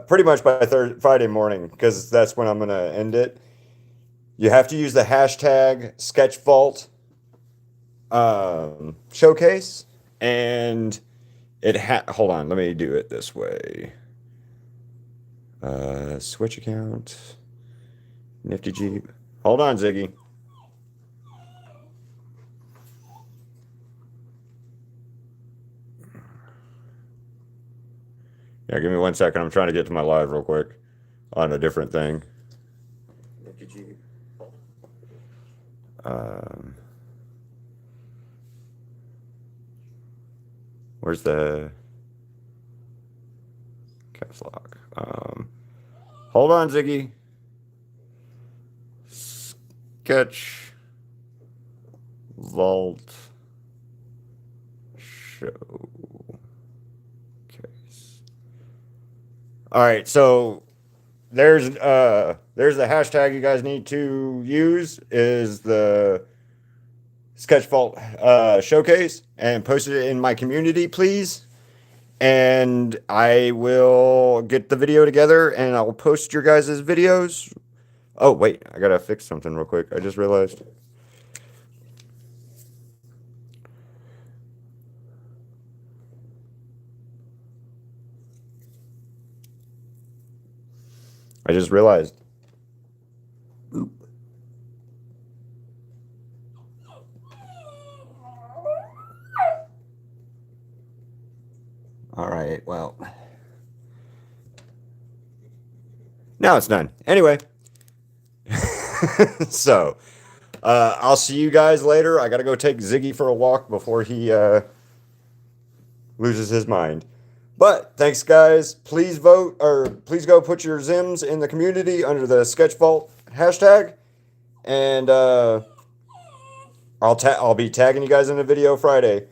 Pretty much by Friday morning, because that's when I'm gonna end it. You have to use the hashtag sketch vault showcase, and hold on, let me do it this way. Switch account, Nifty Jeep. Hold on, Ziggy. Yeah, give me 1 second. I'm trying to get to my live real quick on a different thing. Um, where's the caps lock? Hold on, Ziggy. Sketch vault show case. All right, so there's the hashtag you guys need to use is the sketch vault showcase, and post it in my community, please. And I will get the video together and I'll post your guys' videos. Oh, wait, I gotta fix something real quick. I just realized. I just realized. Oop. All right, well. Now it's done. Anyway. So, I'll see you guys later. I gotta go take Ziggy for a walk before he loses his mind. But thanks, guys. Please vote, or please go put your Zims in the community under the Sketch Vault hashtag, and I'll be tagging you guys in a video Friday.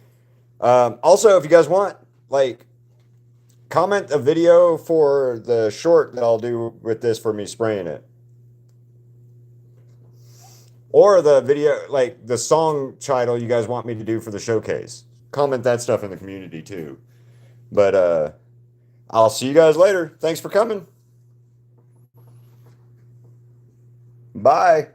Also, if you guys want, like, comment a video for the short that I'll do with this for me spraying it. Or the video, like the song title you guys want me to do for the showcase. Comment that stuff in the community too. But I'll see you guys later. Thanks for coming. Bye.